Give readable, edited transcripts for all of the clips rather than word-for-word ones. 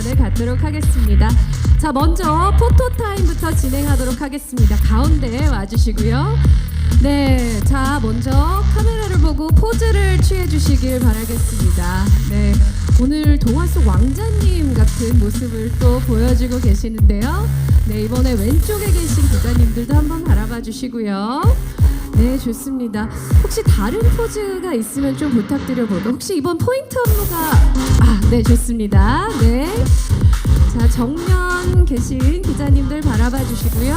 시간을 갖도록 하겠습니다. 자, 먼저 포토타임부터 진행하도록 하겠습니다. 가운데 와주시고요. 네, 자, 먼저 카메라를 보고 포즈를 취해주시길 바라겠습니다. 네, 오늘 동화 속 왕자님 같은 모습을 또 보여주고 계시는데요. 네, 이번에 왼쪽에 계신 기자님들도 한번 바라봐 주시고요. 네, 좋습니다. 혹시 다른 포즈가 있으면 좀 부탁드려볼까요? 혹시 이번 포인트 안무가 네, 좋습니다. 네, 자, 정면 계신 기자님들 바라봐 주시고요.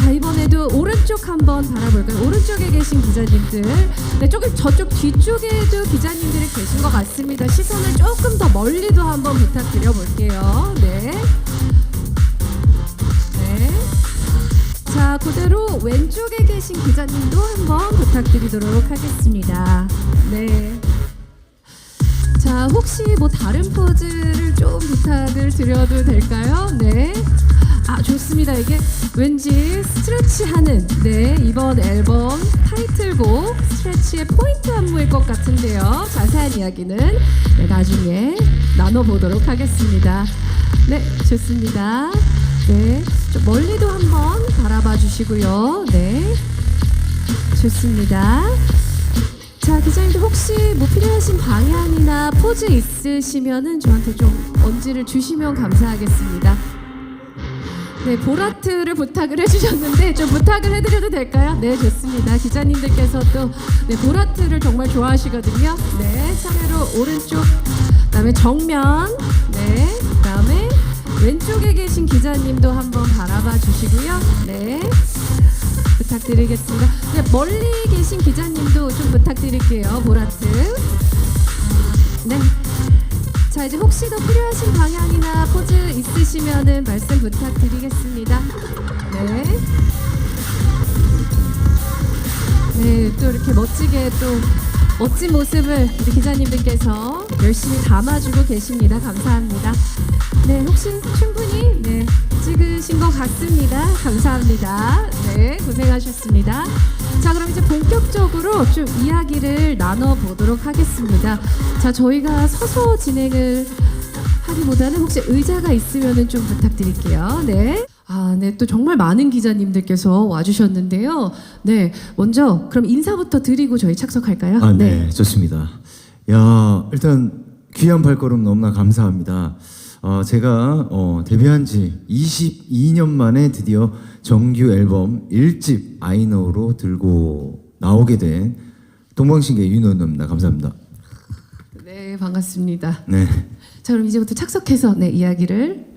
자, 이번에도 오른쪽 한번 바라볼까요? 오른쪽에 계신 기자님들. 네, 조금 저쪽 뒤쪽에도 기자님들이 계신 것 같습니다. 시선을 조금 더 멀리도 한번 부탁드려 볼게요. 네. 네. 자, 그대로 왼쪽에 계신 기자님도 한번 부탁드리도록 하겠습니다. 네. 자, 혹시 뭐 다른 포즈를 좀 부탁을 드려도 될까요? 네. 좋습니다. 이게 왠지 스트레치하는 이번 앨범 타이틀곡 스트레치의 포인트 안무일 것 같은데요. 자세한 이야기는 나중에 나눠보도록 하겠습니다. 네, 좋습니다. 네, 좀 멀리도 한번 바라봐 주시고요. 네, 좋습니다. 자, 기자님들 혹시 뭐 필요하신 방향이나 포즈 있으시면은 저한테 좀 언지를 주시면 감사하겠습니다. 네, 보라트를 부탁을 해주셨는데 좀 부탁을 해드려도 될까요? 네, 좋습니다. 기자님들께서 또 보라트를 정말 좋아하시거든요. 네, 차례로 오른쪽, 그다음에 정면, 네, 그다음에 왼쪽에 계신 기자님도 한번 바라봐 주시고요. 네, 부탁드리겠습니다. 네, 멀리 계신 기자님도 좀 부탁드릴게요. 보라트. 네. 자, 이제 혹시 더 필요하신 방향이나 포즈 있으시면은 말씀 부탁드리겠습니다. 네. 네, 또 이렇게 멋지게 또 멋진 모습을 우리 기자님들께서 열심히 담아주고 계십니다. 감사합니다. 네, 혹시 충분히 찍으신 것 같습니다. 감사합니다. 네, 고생하셨습니다. 자, 그럼 이제 본격적으로 좀 이야기를 나눠보도록 하겠습니다. 자, 저희가 서서 진행을 하기보다는 혹시 의자가 있으면 좀 부탁드릴게요. 네. 네, 또 정말 많은 기자님들께서 와주셨는데요. 네, 먼저 그럼 인사부터 드리고 저희 착석할까요? 네, 좋습니다. 야, 일단 귀한 발걸음 너무나 감사합니다. 제가 데뷔한 지 22년 만에 드디어 정규 앨범 1집 아이너로 들고 나오게 된 동방신기의 윤호입니다. 감사합니다. 네, 반갑습니다. 네. 자, 그럼 이제부터 착석해서 이야기를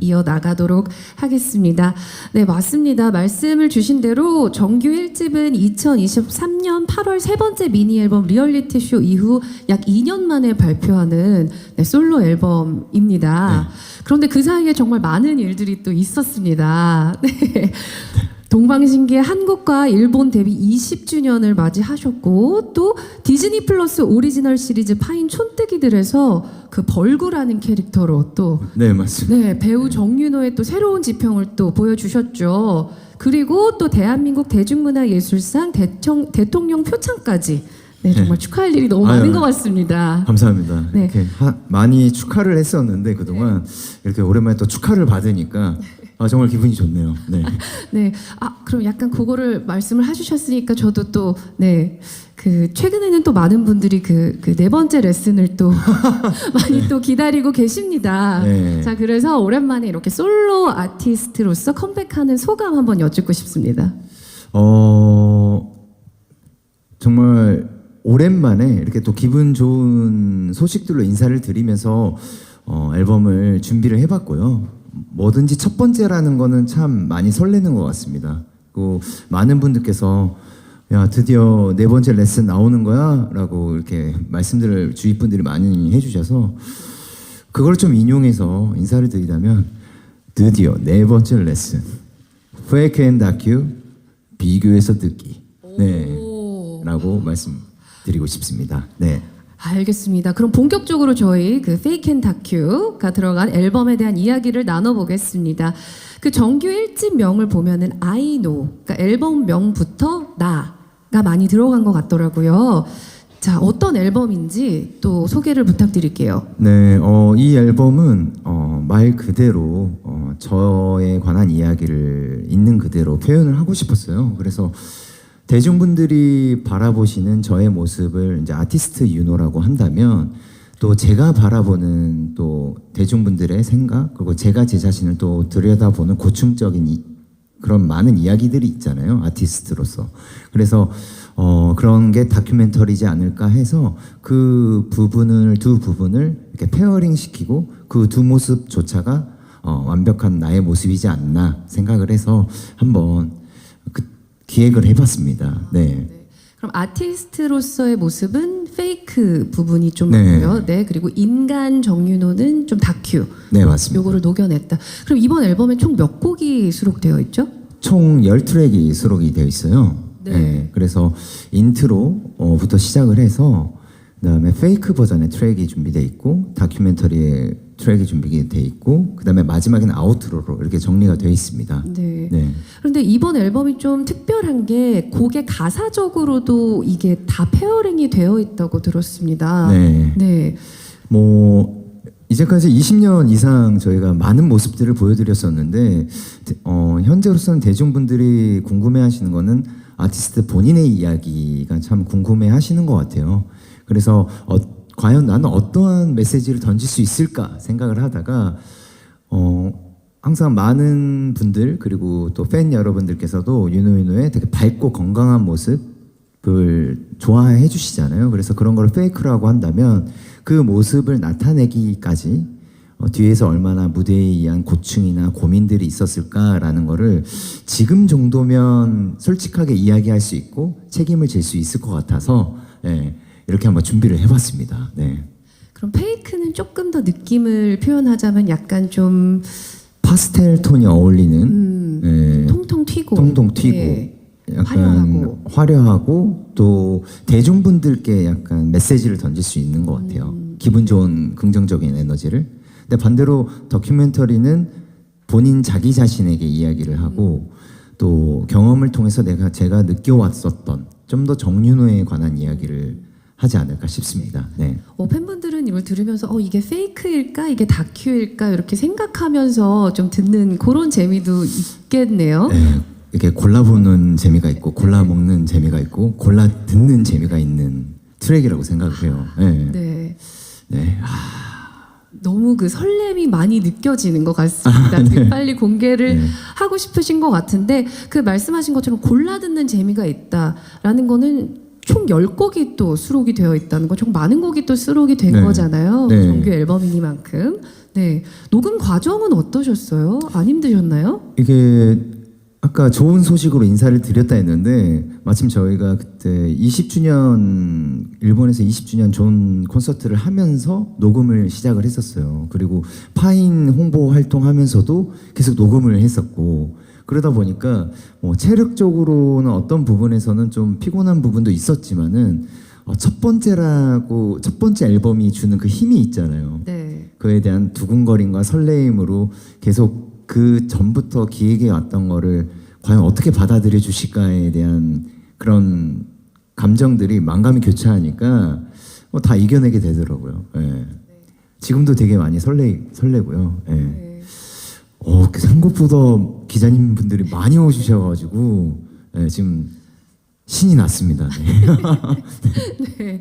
이어나가도록 하겠습니다. 네, 맞습니다. 말씀을 주신 대로 정규 1집은 2023년 8월 세 번째 미니 앨범 리얼리티 쇼 이후 약 2년 만에 발표하는 솔로 앨범입니다. 그런데 그 사이에 정말 많은 일들이 또 있었습니다. 네. 동방신기의 한국과 일본 데뷔 20주년을 맞이하셨고 또 디즈니 플러스 오리지널 시리즈 파인 촌뜨기들에서 그 벌구라는 캐릭터로 또 맞습니다. 배우 정윤호의 또 새로운 지평을 또 보여주셨죠. 그리고 또 대한민국 대중문화예술상 대통령 표창까지 정말 축하할 일이 너무 많은 것 같습니다. 감사합니다. 이렇게 많이 축하를 했었는데 그동안 이렇게 오랜만에 또 축하를 받으니까 정말 기분이 좋네요. 네. 네. 그럼 약간 그거를 말씀을 해주셨으니까 저도 또 최근에는 또 많은 분들이 그 네 번째 레슨을 또 많이 또 기다리고 계십니다. 네. 자, 그래서 오랜만에 이렇게 솔로 아티스트로서 컴백하는 소감 한번 여쭙고 싶습니다. 정말 오랜만에 이렇게 또 기분 좋은 소식들로 인사를 드리면서 앨범을 준비를 해봤고요. 뭐든지 첫 번째라는 거는 참 많이 설레는 것 같습니다. 그리고 많은 분들께서 야, 드디어 네 번째 레슨 나오는 거야? 라고 이렇게 말씀들을 주위 분들이 많이 해주셔서 그걸 좀 인용해서 인사를 드리자면 드디어 네 번째 레슨 페이크 앤 다큐 비교해서 듣기 라고 말씀드리고 싶습니다. 네. 알겠습니다. 그럼 본격적으로 저희 페이크 앤 다큐가 들어간 앨범에 대한 이야기를 나눠보겠습니다. 그 정규 1집 명을 보면은 I know, 그러니까 앨범 명부터 나가 많이 들어간 것 같더라고요. 자, 어떤 앨범인지 또 소개를 부탁드릴게요. 네, 이 앨범은 말 그대로 저에 관한 이야기를 있는 그대로 표현을 하고 싶었어요. 그래서 대중분들이 바라보시는 저의 모습을 이제 아티스트 윤호라고 한다면 또 제가 바라보는 또 대중분들의 생각 그리고 제가 제 자신을 또 들여다보는 고충적인 그런 많은 이야기들이 있잖아요. 아티스트로서. 그래서 그런 게 다큐멘터리지 않을까 해서 그 부분을 두 부분을 이렇게 페어링 시키고 그 두 모습조차가 완벽한 나의 모습이지 않나 생각을 해서 한번 기획을 해봤습니다. 네. 그럼 아티스트로서의 모습은 페이크 부분이 좀 네. 있고요. 네. 그리고 인간 정윤호는 좀 다큐. 네, 맞습니다. 요거를 녹여냈다. 그럼 이번 앨범에 총 몇 곡이 수록되어 있죠? 총 10트랙이 수록이 되어 있어요. 네. 네. 그래서 인트로부터 시작을 해서 그다음에 페이크 버전의 트랙이 준비되어 있고 다큐멘터리의 트랙이 준비되어 있고 그다음에 마지막에는 아우트로로 이렇게 정리가 되어 있습니다. 네. 네. 그런데 이번 앨범이 좀 특별한 게 곡의 가사적으로도 이게 다 페어링이 되어 있다고 들었습니다. 네. 네. 뭐 이제까지 20년 이상 저희가 많은 모습들을 보여드렸었는데 현재로서는 대중분들이 궁금해하시는 거는 아티스트 본인의 이야기가 참 궁금해하시는 것 같아요. 그래서 과연 나는 어떠한 메시지를 던질 수 있을까 생각을 하다가 항상 많은 분들 그리고 또 팬 여러분들께서도 윤호의 되게 밝고 건강한 모습을 좋아해 주시잖아요. 그래서 그런 걸 페이크라고 한다면 그 모습을 나타내기까지 뒤에서 얼마나 무대에 의한 고충이나 고민들이 있었을까라는 거를 지금 정도면 솔직하게 이야기할 수 있고 책임을 질 수 있을 것 같아서 이렇게 한번 준비를 해봤습니다. 네. 그럼 페이크는 조금 더 느낌을 표현하자면 약간 좀 파스텔 톤이 어울리는 통통 튀고 통통 튀고 네. 약간 화려하고 또 대중분들께 약간 메시지를 던질 수 있는 것 같아요. 기분 좋은 긍정적인 에너지를. 근데 반대로 다큐멘터리는 본인 자기 자신에게 이야기를 하고 또 경험을 통해서 제가 느껴왔었던 좀 더 정윤호에 관한 이야기를 하지 않을까 싶습니다. 네. 팬분들은 이걸 들으면서 이게 페이크일까 이게 다큐일까 이렇게 생각하면서 좀 듣는 그런 재미도 있겠네요. 네. 이렇게 골라보는 재미가 있고 골라 먹는 재미가 있고 골라 듣는 재미가 있는 트랙이라고 생각을 해요. 네. 네. 네. 너무 그 설렘이 많이 느껴지는 것 같습니다. 네. 빨리 공개를 네. 하고 싶으신 것 같은데 그 말씀하신 것처럼 골라 듣는 재미가 있다라는 거는 총 10곡이 또 수록이 되어 있다는 거, 총 많은 곡이 또 수록이 된 네. 거잖아요. 네. 정규 앨범이니만큼. 네. 녹음 과정은 어떠셨어요? 안 힘드셨나요? 이게 아까 좋은 소식으로 인사를 드렸다 했는데 마침 저희가 그때 20주년 일본에서 20주년 좋은 콘서트를 하면서 녹음을 시작을 했었어요. 그리고 파인 홍보 활동하면서도 계속 녹음을 했었고 그러다 보니까 뭐 체력적으로는 어떤 부분에서는 좀 피곤한 부분도 있었지만은 첫 번째 앨범이 주는 그 힘이 있잖아요. 네. 그에 대한 두근거림과 설레임으로 계속 그 전부터 기획해 왔던 거를 과연 어떻게 받아들여 주실까에 대한 그런 감정들이 만감이 교차하니까 다 이겨내게 되더라고요. 예. 지금도 되게 많이 설레고요. 예. 네. 생각보다 기자님 분들이 많이 오셔가지고 지금 신이 났습니다. 네. 네.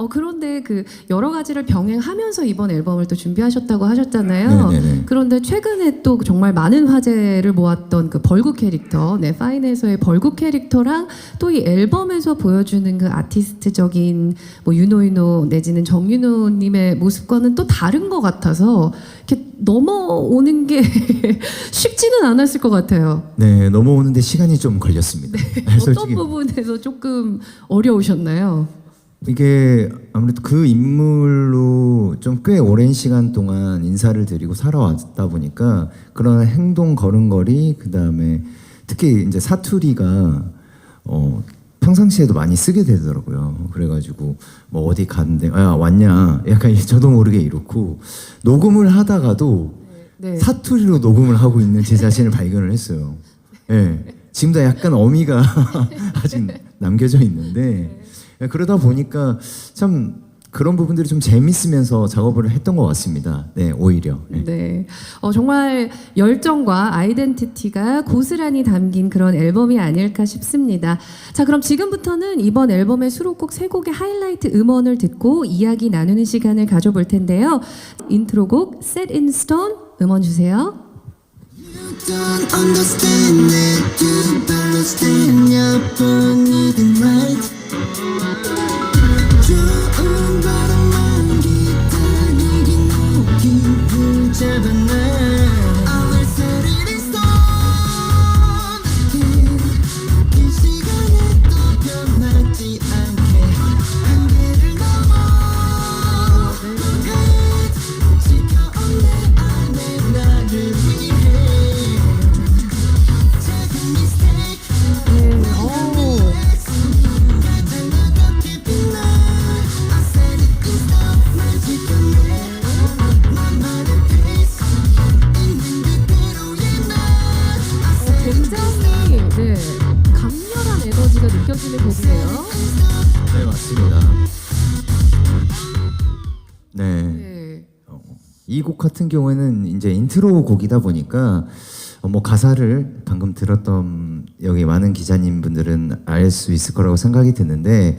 그런데 그 여러 가지를 병행하면서 이번 앨범을 또 준비하셨다고 하셨잖아요. 네네네. 그런데 최근에 또 정말 많은 화제를 모았던 그 벌구 캐릭터, 네, 파인에서의 벌구 캐릭터랑 또 이 앨범에서 보여주는 그 아티스트적인 뭐 윤호 내지는 정윤호님의 모습과는 또 다른 것 같아서 이렇게 넘어오는 게 쉽지는 않았을 것 같아요. 네, 넘어오는데 시간이 좀 걸렸습니다. 어떤 부분에서 조금 어려우셨나요? 이게 아무래도 그 인물로 좀 꽤 오랜 시간 동안 인사를 드리고 살아왔다 보니까 그런 행동 걸음걸이 그다음에 특히 이제 사투리가 평상시에도 많이 쓰게 되더라고요. 그래가지고 뭐 어디 갔는데 야 왔냐 약간 저도 모르게 이렇고 녹음을 하다가도 네. 사투리로 녹음을 하고 있는 제 자신을 발견을 했어요. 예. 지금도 약간 어미가 아직 남겨져 있는데 그러다 보니까 참 그런 부분들이 좀 재밌으면서 작업을 했던 것 같습니다. 네, 오히려. 네. 네. 정말 열정과 아이덴티티가 고스란히 담긴 그런 앨범이 아닐까 싶습니다. 자, 그럼 지금부터는 이번 앨범의 수록곡 3곡의 하이라이트 음원을 듣고 이야기 나누는 시간을 가져볼 텐데요. 인트로곡 Set in Stone 음원 주세요. Don't understand it. You better stand up on it right. 좋은 바람만 기다리긴 호흡을 잡아놔. I will set it in stone. 이 시간에 또 변하지 않게 한계를 넘어. 지켜온 내 안에 나를 위해. 작은 mistake. 굉장히 강렬한 에너지가 느껴지는 곡이네요. 네, 맞습니다. 네. 네. 이 곡 같은 경우에는 이제 인트로 곡이다 보니까 뭐 가사를 방금 들었던 여기 많은 기자님 분들은 알 수 있을 거라고 생각이 드는데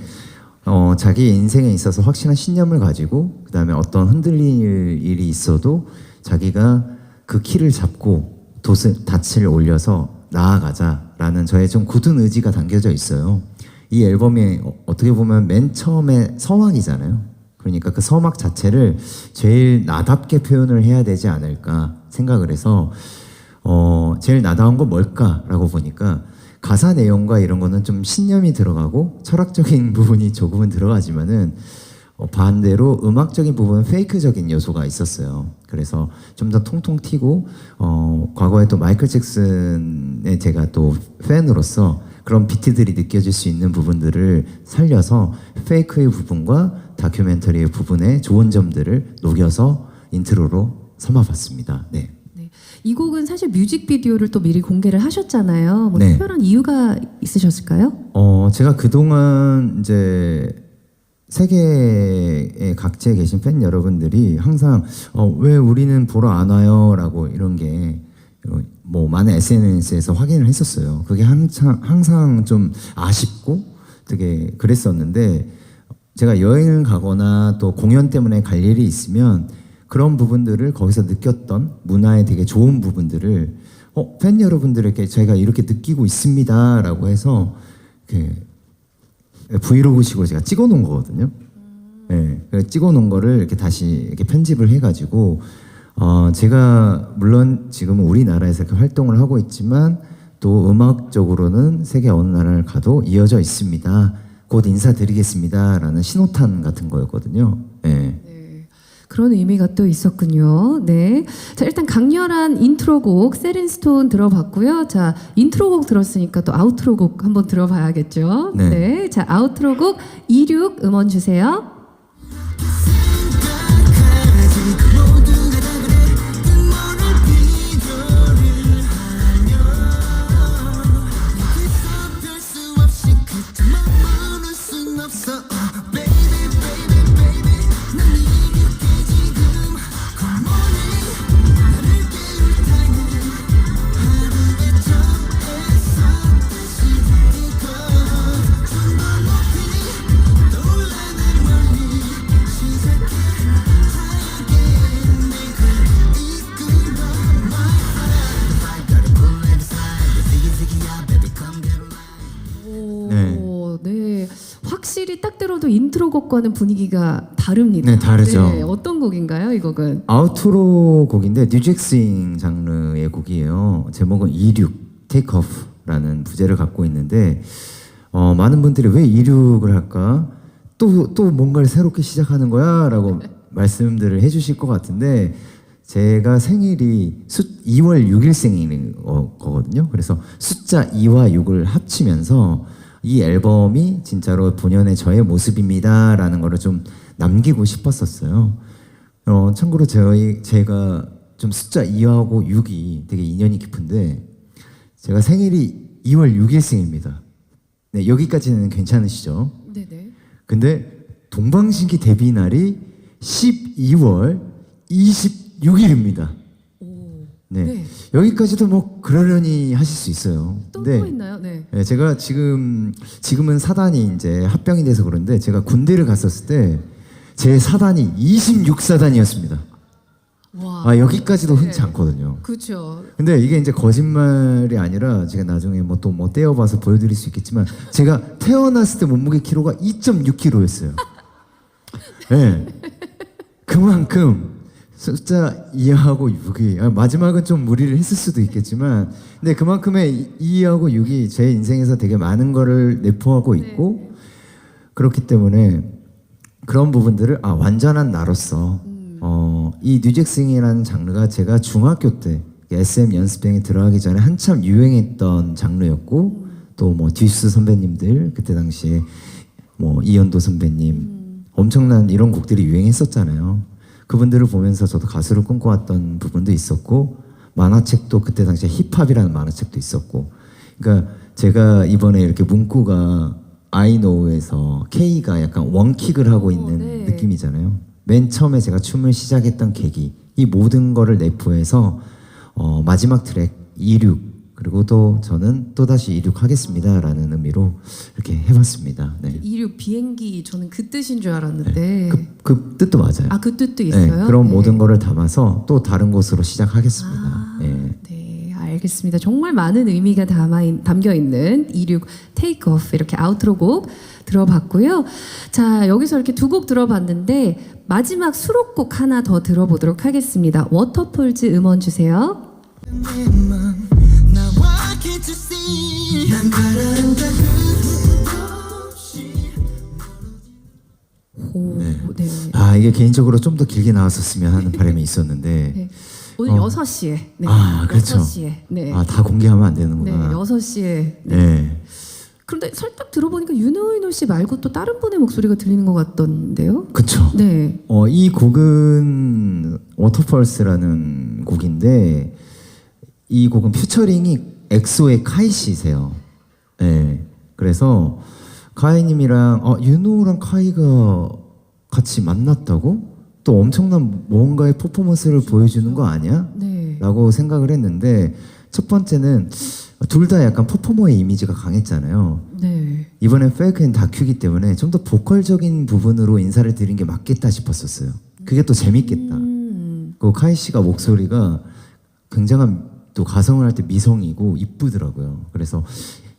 자기 인생에 있어서 확실한 신념을 가지고 그다음에 어떤 흔들릴 일이 있어도 자기가 그 키를 잡고 닻을 올려서 나아가자라는 저의 좀 굳은 의지가 담겨져 있어요. 이 앨범이 어떻게 보면 맨 처음에 서막이잖아요. 그러니까 그 서막 자체를 제일 나답게 표현을 해야 되지 않을까 생각을 해서 제일 나다운 건 뭘까라고 보니까 가사 내용과 이런 거는 좀 신념이 들어가고 철학적인 부분이 조금은 들어가지만은 반대로 음악적인 부분은 페이크적인 요소가 있었어요. 그래서 좀 더 통통 튀고 과거에 또 마이클 잭슨의 제가 또 팬으로서 그런 비트들이 느껴질 수 있는 부분들을 살려서 페이크의 부분과 다큐멘터리의 부분의 좋은 점들을 녹여서 인트로로 삼아봤습니다. 네. 네. 이 곡은 사실 뮤직비디오를 또 미리 공개를 하셨잖아요. 뭐 네. 특별한 이유가 있으셨을까요? 제가 그동안 이제 세계의 각지에 계신 팬 여러분들이 항상 왜 우리는 보러 안 와요? 라고 이런 게 뭐 많은 SNS에서 확인을 했었어요. 그게 항상 좀 아쉽고 되게 그랬었는데 제가 여행을 가거나 또 공연 때문에 갈 일이 있으면 그런 부분들을 거기서 느꼈던 문화의 되게 좋은 부분들을 팬 여러분들에게 저희가 이렇게 느끼고 있습니다 라고 해서 이렇게 브이로그식으로 제가 찍어 놓은 거거든요. 네, 찍어 놓은 거를 이렇게 다시 이렇게 편집을 해가지고 제가 물론 지금은 우리나라에서 이렇게 활동을 하고 있지만 또 음악적으로는 세계 어느 나라를 가도 이어져 있습니다. 곧 인사드리겠습니다라는 신호탄 같은 거였거든요. 네. 그런 의미가 또 있었군요. 네. 자, 일단 강렬한 인트로곡 세린스톤 들어봤고요. 자, 인트로곡 들었으니까 또 아우트로곡 한번 들어봐야겠죠. 네. 네. 자, 아우트로곡 26 음원 주세요. 네. 확실히 딱 들어도 인트로곡과는 분위기가 다릅니다. 네, 다르죠. 네, 어떤 곡인가요, 이 곡은? 아우트로 곡인데 뉴잭스윙 장르의 곡이에요. 제목은 26 Take Off라는 부제를 갖고 있는데 많은 분들이 왜 26을 할까? 또 뭔가를 새롭게 시작하는 거야? 라고 말씀들을 해주실 것 같은데 제가 생일이 2월 6일생인 거거든요. 그래서 숫자 2와 6을 합치면서 이 앨범이 진짜로 본연의 저의 모습입니다 라는 거를 좀 남기고 싶었었어요. 참고로 제가 좀 숫자 2하고 6이 되게 인연이 깊은데 제가 생일이 2월 6일생입니다. 네, 여기까지는 괜찮으시죠? 네네. 근데 동방신기 데뷔 날이 12월 26일입니다. 네. 네. 여기까지도 뭐 그러려니 하실 수 있어요. 또 근데 뭐 있나요? 네. 네, 제가 지금은 사단이 이제 합병이 돼서 그런데 제가 군대를 갔었을 때 제 사단이 26사단이었습니다. 와. 아, 여기까지도 흔치 네. 않거든요. 그렇죠. 근데 이게 이제 거짓말이 아니라 제가 나중에 뭐 또 뭐 떼어봐서 보여드릴 수 있겠지만 제가 태어났을 때 몸무게 키로가 2.6kg였어요. 네. 그만큼 숫자 2하고 6이 마지막은 좀 무리를 했을 수도 있겠지만 근데 그만큼의 2하고 6이 제 인생에서 되게 많은 거를 내포하고 있고 그렇기 때문에 그런 부분들을 완전한 나로서 이 뉴잭스윙이라는 장르가 제가 중학교 때 SM 연습생에 들어가기 전에 한참 유행했던 장르였고 또 뭐 듀스 선배님들 그때 당시에 뭐 이현도 선배님 엄청난 이런 곡들이 유행했었잖아요. 그분들을 보면서 저도 가수를 꿈꿔왔던 부분도 있었고 만화책도 그때 당시에 힙합이라는 만화책도 있었고 그러니까 제가 이번에 이렇게 문구가 아이노우에서 K가 약간 원킥을 하고 있는 네. 느낌이잖아요. 맨 처음에 제가 춤을 시작했던 계기 이 모든 거를 내포해서 마지막 트랙 26 그리고 또 저는 또다시 이륙하겠습니다라는 의미로 이렇게 해봤습니다. 네. 이륙 비행기 저는 그 뜻인 줄 알았는데 그 뜻도 맞아요. 그 뜻도 있어요? 네, 그런 네. 모든 거를 담아서 또 다른 곳으로 시작하겠습니다. 네. 네, 알겠습니다. 정말 많은 의미가 담겨 있는 이륙 테이크 오프 이렇게 아우트로 곡 들어봤고요. 자, 여기서 이렇게 두 곡 들어봤는데 마지막 수록곡 하나 더 들어보도록 하겠습니다. 워터폴즈 음원 주세요. 내맘 나와 can't you see 난 바란다 끝도 없이 오, 네. 이게 개인적으로 좀 더 길게 나왔었으면 하는 바람이 있었는데 네. 오늘 6시에. 네. 그렇죠. 6시에. 네. 다 공개하면 안 네, 되는구나. 6시에. 네. 네. 그런데 살짝 들어보니까 윤호인호 씨 말고 또 다른 분의 목소리가 들리는 것 같던데요? 그쵸. 네. 이 곡은 워터펄스라는 곡인데 이 곡은 퓨처링이 엑소의 카이 씨세요. 네. 그래서 카이님이랑 윤호랑 카이가 같이 만났다고? 또 엄청난 뭔가의 퍼포먼스를 보여주는 거 아니야? 네. 라고 생각을 했는데 첫 번째는 둘 다 약간 퍼포머의 이미지가 강했잖아요. 네. 이번엔 페이크 앤 다큐이기 때문에 좀 더 보컬적인 부분으로 인사를 드린 게 맞겠다 싶었었어요. 그게 또 재밌겠다. 그 카이 씨가 목소리가 굉장한 또 가성을 할 때 미성이고 이쁘더라고요. 그래서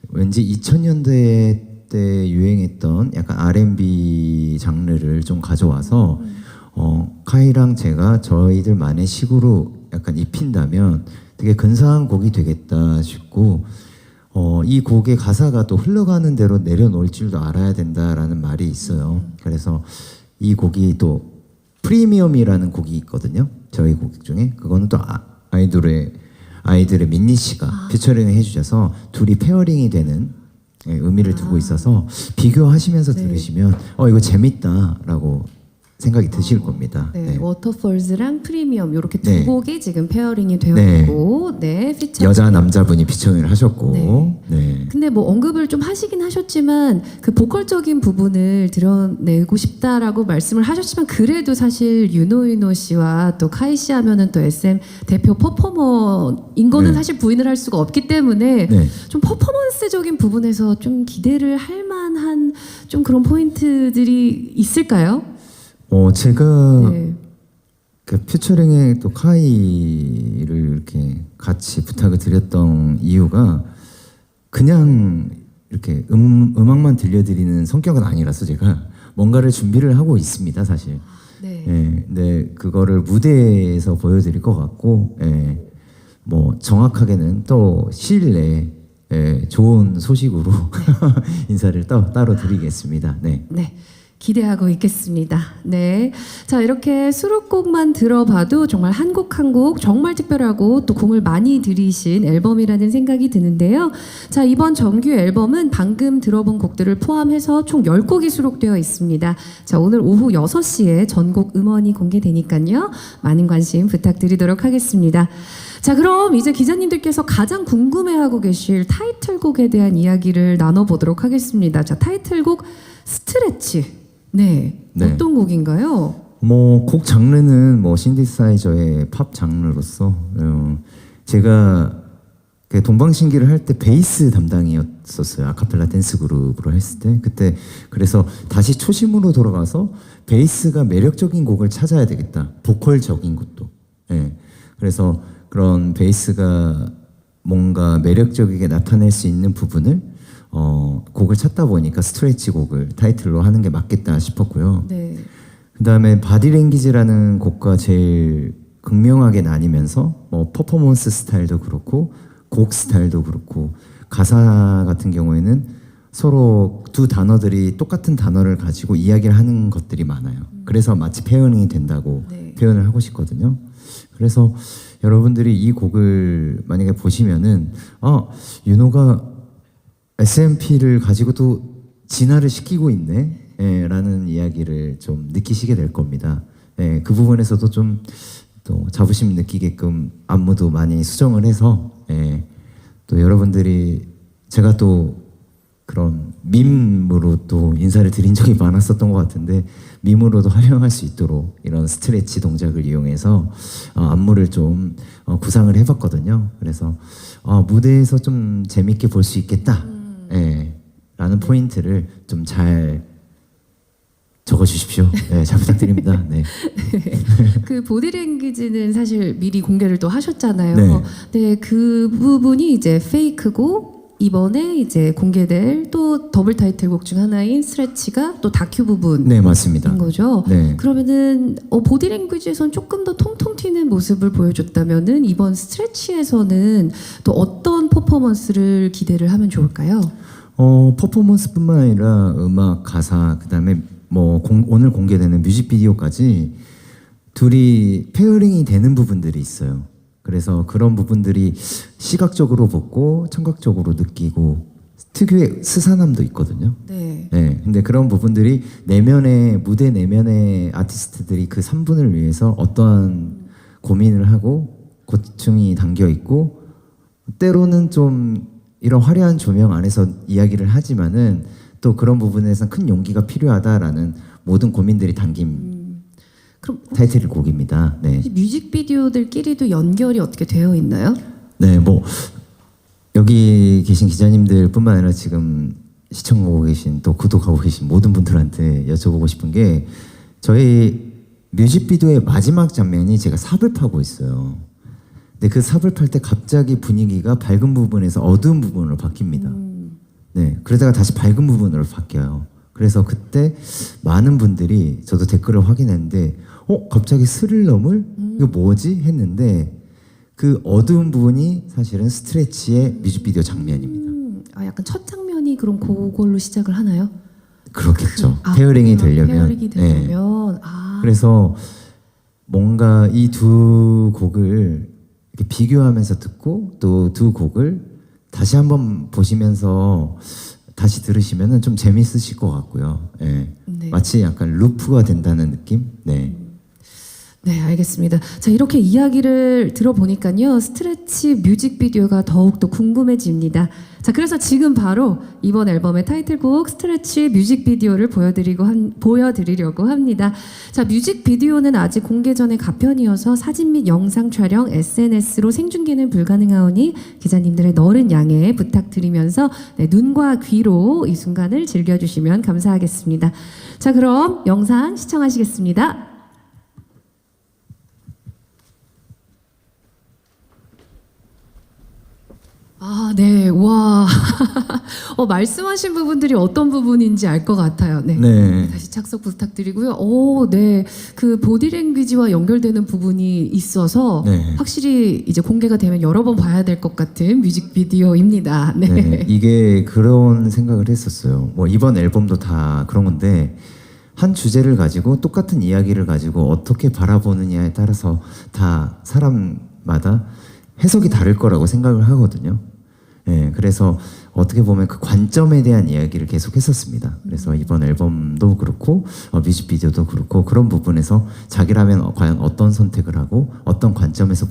왠지 2000년대 때 유행했던 약간 R&B 장르를 좀 가져와서 카이랑 제가 저희들만의 식으로 약간 입힌다면 되게 근사한 곡이 되겠다 싶고 이 곡의 가사가 또 흘러가는 대로 내려놓을 줄도 알아야 된다라는 말이 있어요. 그래서 이 곡이 또 프리미엄이라는 곡이 있거든요. 저희 곡 중에 그거는 또 아이들의 민니 씨가 피처링을 해주셔서 둘이 페어링이 되는 의미를 두고 있어서 비교하시면서 들으시면 이거 재밌다라고 생각이 드실 겁니다. 네, 네. 워터폴즈랑 프리미엄 이렇게 두 네. 곡이 지금 페어링이 되어 네. 있고, 네, 피처. 여자 남자분이 피처링을 하셨고, 네. 네. 근데 뭐 언급을 좀 하시긴 하셨지만 그 보컬적인 부분을 드러내고 싶다라고 말씀을 하셨지만 그래도 사실 윤호윤호 씨와 또 카이 씨 하면은 또 SM 대표 퍼포머인 거는 네. 사실 부인을 할 수가 없기 때문에 네. 좀 퍼포먼스적인 부분에서 좀 기대를 할 만한 좀 그런 포인트들이 있을까요? 제가 네. 그 퓨처링에 또 카이를 이렇게 같이 부탁을 드렸던 이유가 그냥 이렇게 음악만 들려드리는 성격은 아니라서 제가 뭔가를 준비를 하고 있습니다, 사실. 네. 예, 근데 그거를 무대에서 보여드릴 것 같고, 뭐 정확하게는 또 시일 내에 좋은 소식으로 인사를 따로 드리겠습니다. 네. 네. 기대하고 있겠습니다. 네. 자, 이렇게 수록곡만 들어봐도 정말 한 곡 한 곡 정말 특별하고 또 공을 많이 들이신 앨범이라는 생각이 드는데요. 자, 이번 정규 앨범은 방금 들어본 곡들을 포함해서 총 10곡이 수록되어 있습니다. 자, 오늘 오후 6시에 전곡 음원이 공개되니까요. 많은 관심 부탁드리도록 하겠습니다. 자, 그럼 이제 기자님들께서 가장 궁금해하고 계실 타이틀곡에 대한 이야기를 나눠보도록 하겠습니다. 자, 타이틀곡 스트레치. 네. 네. 어떤 곡인가요? 뭐 곡 장르는 뭐 신디사이저의 팝 장르로서 제가 그 동방신기를 할 때 베이스 담당이었었어요. 아카펠라 댄스 그룹으로 했을 때 그때 그래서 다시 초심으로 돌아가서 베이스가 매력적인 곡을 찾아야 되겠다. 보컬적인 것도. 예. 그래서 그런 베이스가 뭔가 매력적이게 나타낼 수 있는 부분을 곡을 찾다 보니까 스트레치 곡을 타이틀로 하는 게 맞겠다 싶었고요. 네. 그 다음에 바디랭귀지라는 곡과 제일 극명하게 나뉘면서 뭐 퍼포먼스 스타일도 그렇고 곡 스타일도 그렇고 가사 같은 경우에는 서로 두 단어들이 똑같은 단어를 가지고 이야기를 하는 것들이 많아요. 그래서 마치 페어링이 된다고 네. 표현을 하고 싶거든요. 그래서 여러분들이 이 곡을 만약에 보시면은 윤호가 SMP를 가지고도 진화를 시키고 있네 라는 이야기를 좀 느끼시게 될 겁니다. 예, 그 부분에서도 좀 또 자부심 느끼게끔 안무도 많이 수정을 해서 예, 또 여러분들이 제가 또 그런 밈으로 또 인사를 드린 적이 많았었던 것 같은데 밈으로도 활용할 수 있도록 이런 스트레치 동작을 이용해서 안무를 좀 구상을 해봤거든요. 그래서 무대에서 좀 재밌게 볼 수 있겠다 예, 라는 포인트를 좀 잘 적어주십시오. 네, 잘 부탁드립니다. 네. 그 보디랭귀지는 사실 미리 공개를 또 하셨잖아요. 네. 네, 그 부분이 이제 페이크고 이번에 이제 공개될 또 더블 타이틀곡 중 하나인 스트레치가 또 다큐 부분인 네, 맞습니다. 거죠. 네. 그러면은 보디랭귀지에선 조금 더 통통 튀는 모습을 보여줬다면은 이번 스트레치에서는 또 어떤 퍼포먼스를 기대를 하면 좋을까요? 퍼포먼스뿐만 아니라 음악, 가사, 그다음에 뭐 오늘 공개되는 뮤직비디오까지 둘이 페어링이 되는 부분들이 있어요. 그래서 그런 부분들이 시각적으로 보고 청각적으로 느끼고 특유의 스산함도 있거든요. 네. 네, 근데 그런 부분들이 무대 내면의 아티스트들이 그 3분을 위해서 어떠한 고민을 하고 고충이 담겨 있고 때로는 좀 이런 화려한 조명 안에서 이야기를 하지만은 또 그런 부분에서는 큰 용기가 필요하다라는 모든 고민들이 담긴 그럼 타이틀 곡입니다. 네. 혹시 뮤직비디오들끼리도 연결이 어떻게 되어 있나요? 네, 뭐 여기 계신 기자님들뿐만 아니라 지금 시청하고 계신 또 구독하고 계신 모든 분들한테 여쭤보고 싶은 게 저희 뮤직비디오의 마지막 장면이 제가 삽을 파고 있어요. 근데 그 삽을 팔 때 갑자기 분위기가 밝은 부분에서 어두운 부분으로 바뀝니다. 네, 그러다가 다시 밝은 부분으로 바뀌어요. 그래서 그때 많은 분들이 저도 댓글을 확인했는데 갑자기 스릴러물? 이거 뭐지? 했는데 그 어두운 부분이 사실은 스트레치의 뮤직비디오 장면입니다. 약간 첫 장면이 그럼 그걸로 시작을 하나요? 그렇겠죠. 페어링이 되려면. 페어링이 되려면. 네. 그래서 뭔가 이 두 곡을 이렇게 비교하면서 듣고 또 두 곡을 다시 한번 보시면서 다시 들으시면은 좀 재밌으실 것 같고요. 예. 네. 마치 약간 루프가 된다는 느낌? 네. 네, 알겠습니다. 자, 이렇게 이야기를 들어보니까요, 스트레치 뮤직비디오가 더욱더 궁금해집니다. 자, 그래서 지금 바로 이번 앨범의 타이틀곡 스트레치 뮤직비디오를 보여드리려고 합니다. 자, 뮤직비디오는 아직 공개 전에 가편이어서 사진 및 영상 촬영, SNS로 생중계는 불가능하오니 기자님들의 너른 양해 부탁드리면서 네, 눈과 귀로 이 순간을 즐겨주시면 감사하겠습니다. 자, 그럼 영상 시청하시겠습니다. 네, 와. 말씀하신 부분들이 어떤 부분인지 알 것 같아요. 네. 네. 다시 착석 부탁드리고요. 네. 그 보디랭귀지와 연결되는 부분이 있어서 네. 확실히 이제 공개가 되면 여러 번 봐야 될 것 같은 뮤직비디오입니다. 네. 네. 이게 그런 생각을 했었어요. 뭐 이번 앨범도 다 그런 건데 한 주제를 가지고 똑같은 이야기를 가지고 어떻게 바라보느냐에 따라서 다 사람마다 해석이 다를 거라고 생각을 하거든요. 네, 그래서 어떻게 보면 그 관점에 대한 이야기를 계속 했었습니다. 그래서 이번 앨범도 그렇고 뮤직비디오도 그렇고 그런 부분에서 자기라면 과연 어떤 선택을 하고 어떤 관점에서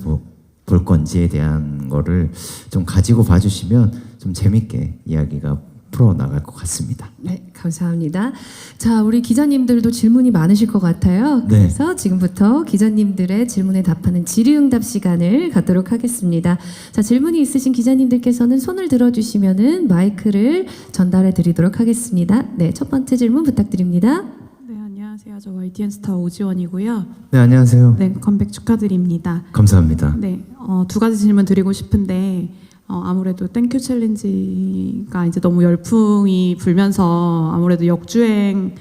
볼 건지에 대한 거를 좀 가지고 봐주시면 좀 재밌게 이야기가 풀어 나갈 것 같습니다. 네, 감사합니다. 자, 우리 기자님들도 질문이 많으실 것 같아요. 네. 그래서 지금부터 기자님들의 질문에 답하는 질의응답 시간을 갖도록 하겠습니다. 자, 질문이 있으신 기자님들께서는 손을 들어주시면은 마이크를 전달해 드리도록 하겠습니다. 네, 첫 번째 질문 부탁드립니다. 네, 안녕하세요. 저 YTN 스타 오지원이고요. 네, 안녕하세요. 네, 컴백 축하드립니다. 감사합니다. 네, 두 가지 질문 드리고 싶은데 아무래도 땡큐 챌린지가 이제 너무 열풍이 불면서 아무래도 역주행에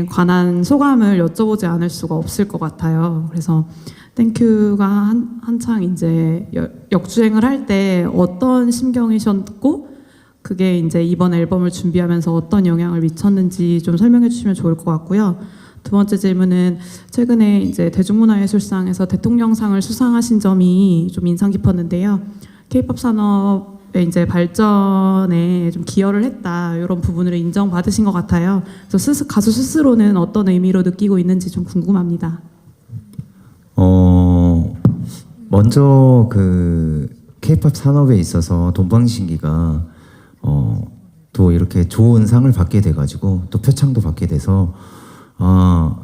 관한 소감을 여쭤보지 않을 수가 없을 것 같아요. 그래서 땡큐가 한창 이제 역주행을 할 때 어떤 심경이셨고 그게 이제 이번 앨범을 준비하면서 어떤 영향을 미쳤는지 좀 설명해 주시면 좋을 것 같고요. 두 번째 질문은 최근에 이제 대중문화예술상에서 대통령상을 수상하신 점이 좀 인상 깊었는데요. K-pop 산업의 이제 발전에 좀 기여를 했다 이런 부분을 인정받으신 것 같아요. 그래서 가수 스스로는 어떤 의미로 느끼고 있는지 좀 궁금합니다. 먼저 그 K-pop 산업에 있어서 동방신기가 또 이렇게 좋은 상을 받게 돼가지고 또 표창도 받게 돼서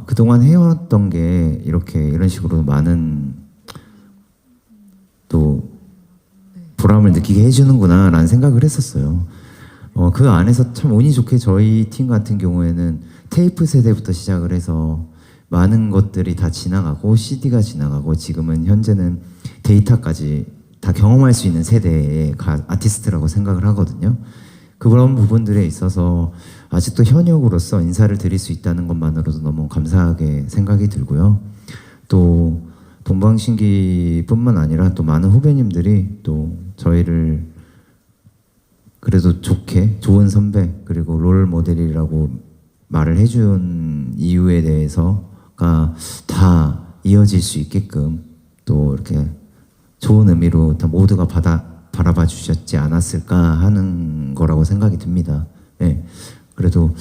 그동안 해왔던 게 이런 식으로 많은 또 보람을 느끼게 해주는구나 라는 생각을 했었어요. 그 안에서 참 운이 좋게 저희 팀 같은 경우에는 테이프 세대부터 시작을 해서 많은 것들이 다 지나가고 CD가 지나가고 지금은 현재는 데이터까지 다 경험할 수 있는 세대의 아티스트라고 생각을 하거든요. 그런 부분들에 있어서 아직도 현역으로서 인사를 드릴 수 있다는 것만으로도 너무 감사하게 생각이 들고요. 또 동방신기뿐만 아니라 또 많은 후배님들이 또 저희를 그래도 좋은 선배 그리고 롤 모델이라고 말을 해준 이유에 대해서가 다 이어질 수 있게끔 또 이렇게 좋은 의미로 다 모두가 바라봐 주셨지 않았을까 하는 거라고 생각이 듭니다. 네. 그래도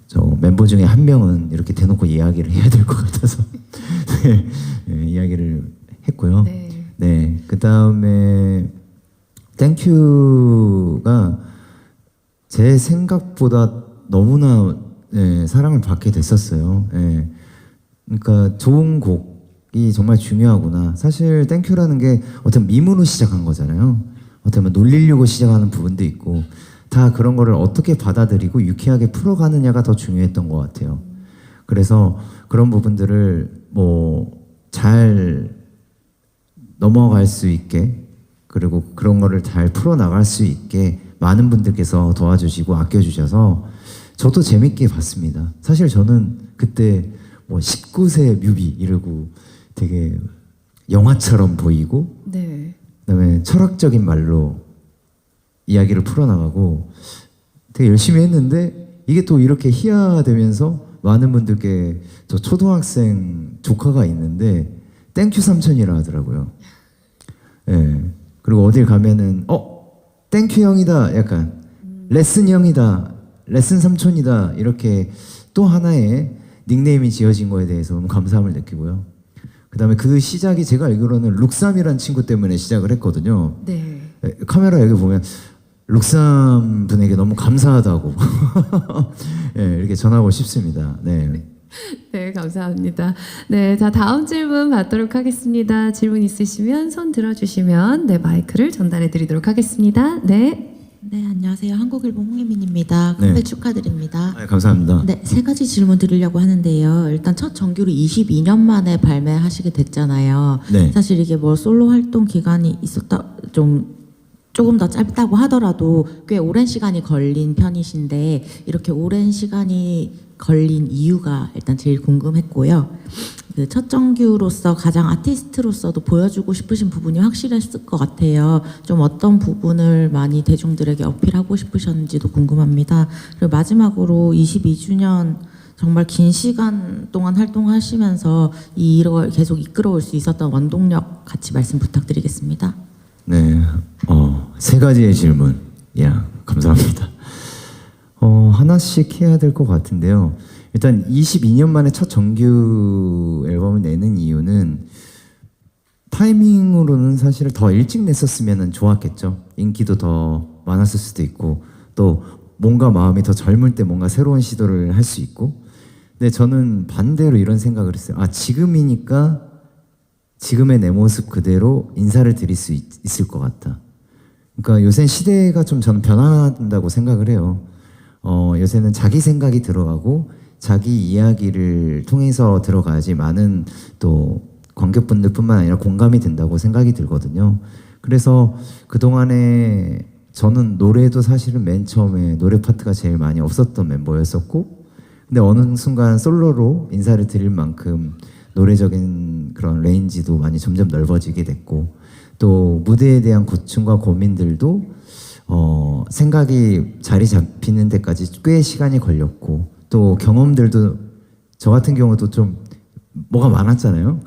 저 멤버 중에 한 명은 이렇게 대놓고 이야기를 해야 될 것 같아서 네, 이야기를 했고요. 네. 네, 그 다음에 땡큐가 제 생각보다 너무나 사랑을 받게 됐었어요. 그러니까 좋은 곡이 정말 중요하구나. 사실 땡큐라는 게 어떤 밈으로 시작한 거잖아요. 어떻게 보면 놀리려고 시작하는 부분도 있고 다 그런 거를 어떻게 받아들이고 유쾌하게 풀어가느냐가 더 중요했던 것 같아요. 그래서 그런 부분들을 잘 넘어갈 수 있게 그리고 그런 거를 잘 풀어나갈 수 있게 많은 분들께서 도와주시고 아껴주셔서 저도 재밌게 봤습니다. 사실 저는 그때 19세 뮤비 이러고 되게 영화처럼 보이고 네. 그다음에 철학적인 말로 이야기를 풀어나가고 되게 열심히 했는데 이게 또 이렇게 희화되면서 많은 분들께 저 초등학생 조카가 있는데 땡큐 삼촌이라 하더라고요. 예. 그리고 어딜 가면은 땡큐 형이다 약간 레슨 형이다 레슨 삼촌이다 이렇게 또 하나의 닉네임이 지어진 거에 대해서 너무 감사함을 느끼고요. 그 다음에 그 시작이 제가 알기로는 룩삼이라는 친구 때문에 시작을 했거든요. 네. 카메라 여기 보면 룩삼 분에게 너무 감사하다고 네, 이렇게 전하고 싶습니다. 네. 네, 감사합니다. 네, 자 다음 질문 받도록 하겠습니다. 질문 있으시면 손 들어주시면 네 마이크를 전달해 드리도록 하겠습니다. 네. 네, 안녕하세요. 한국일보 홍예민입니다. 컴백 네. 축하드립니다. 감사합니다. 네, 세 가지 질문 드리려고 하는데요. 일단 첫 정규로 22년 만에 발매하시게 됐잖아요. 네. 사실 이게 솔로 활동 기간이 있었다 조금 더 짧다고 하더라도 꽤 오랜 시간이 걸린 편이신데 이렇게 오랜 시간이 걸린 이유가 일단 제일 궁금했고요. 그 첫 정규로서 가장 아티스트로서도 보여주고 싶으신 부분이 확실했을 것 같아요. 좀 어떤 부분을 많이 대중들에게 어필하고 싶으셨는지도 궁금합니다. 그리고 마지막으로 22주년 정말 긴 시간 동안 활동하시면서 이걸 계속 이끌어올 수 있었던 원동력 같이 말씀 부탁드리겠습니다. 네, 세 가지의 질문. 감사합니다. 하나씩 해야 될 것 같은데요. 일단 22년 만에 첫 정규 앨범을 내는 이유는 타이밍으로는 사실 더 일찍 냈었으면 좋았겠죠. 인기도 더 많았을 수도 있고 또 뭔가 마음이 더 젊을 때 뭔가 새로운 시도를 할 수 있고. 근데 저는 반대로 이런 생각을 했어요. 아, 지금이니까 지금의 내 모습 그대로 인사를 드릴 수 있을 것 같다. 그러니까 요새 시대가 좀 저는 변화한다고 생각을 해요. 요새는 자기 생각이 들어가고 자기 이야기를 통해서 들어가야지 많은 또 관객분들뿐만 아니라 공감이 된다고 생각이 들거든요. 그래서 그동안에 저는 노래도 사실은 맨 처음에 노래 파트가 제일 많이 없었던 멤버였었고, 근데 어느 순간 솔로로 인사를 드릴 만큼 노래적인 그런 레인지도 많이 점점 넓어지게 됐고, 또 무대에 대한 고충과 고민들도 생각이 자리 잡히는 데까지 꽤 시간이 걸렸고, 또 경험들도 저 같은 경우도 좀 뭐가 많았잖아요.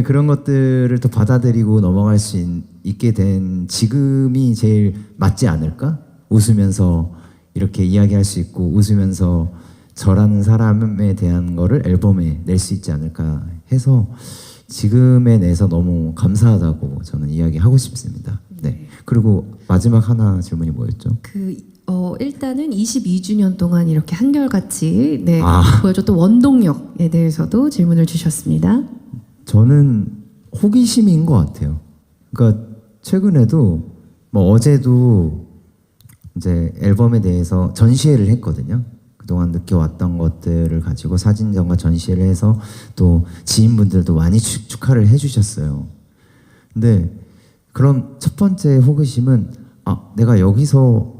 그런 것들을 또 받아들이고 넘어갈 수 있게 된 지금이 제일 맞지 않을까? 웃으면서 이렇게 이야기할 수 있고 웃으면서 저라는 사람에 대한 거를 앨범에 낼 수 있지 않을까 해서 지금에 내서 너무 감사하다고 저는 이야기하고 싶습니다. 네. 그리고 마지막 하나 질문이 뭐였죠? 일단은 22주년 동안 이렇게 한결같이 네, 아. 보여줬던 원동력에 대해서도 질문을 주셨습니다. 저는 호기심인 것 같아요. 그러니까 최근에도 뭐 어제도 이제 앨범에 대해서 전시회를 했거든요. 그동안 느껴왔던 것들을 가지고 사진전과 전시회를 해서 또 지인분들도 많이 축하를 해주셨어요. 근데 그런 첫 번째 호기심은 내가 여기서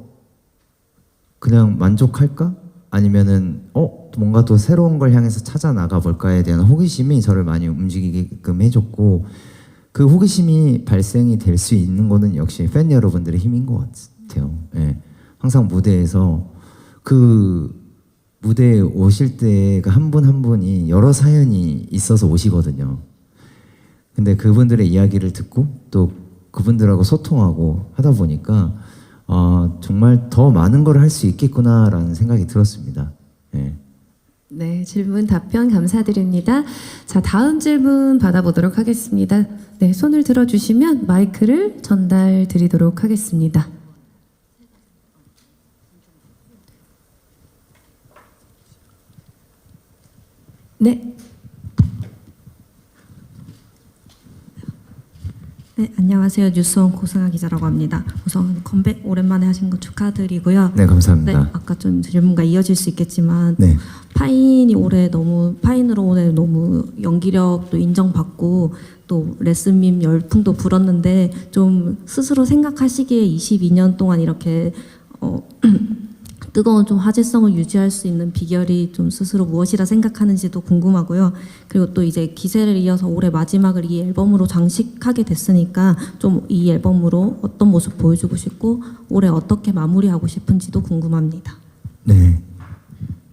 그냥 만족할까? 아니면은 뭔가 또 새로운 걸 향해서 찾아 나가 볼까에 대한 호기심이 저를 많이 움직이게끔 해줬고, 그 호기심이 발생이 될 수 있는 거는 역시 팬 여러분들의 힘인 것 같아요. 예. 항상 무대에서 그 무대에 오실 때 그 한 분 한 분이 여러 사연이 있어서 오시거든요. 근데 그분들의 이야기를 듣고 또 그분들하고 소통하고 하다 보니까 정말 더 많은 걸 할 수 있겠구나라는 생각이 들었습니다. 예. 네, 질문 답변 감사드립니다. 자, 다음 질문 받아보도록 하겠습니다. 네, 손을 들어주시면 마이크를 전달 드리도록 하겠습니다. 네. 네, 안녕하세요. 뉴스원 고승아 기자라고 합니다. 우선 컴백 오랜만에 하신 거 축하드리고요. 네, 감사합니다. 네, 아까 좀 질문과 이어질 수 있겠지만 네. 파인으로 올해 너무 연기력도 인정받고 또 레슨밈 열풍도 불었는데 좀 스스로 생각하시기에 22년 동안 이렇게 뜨거운 좀 화제성을 유지할 수 있는 비결이 좀 스스로 무엇이라 생각하는지도 궁금하고요. 그리고 또 이제 기세를 이어서 올해 마지막을 이 앨범으로 장식하게 됐으니까 좀 이 앨범으로 어떤 모습 보여주고 싶고 올해 어떻게 마무리하고 싶은지도 궁금합니다. 네.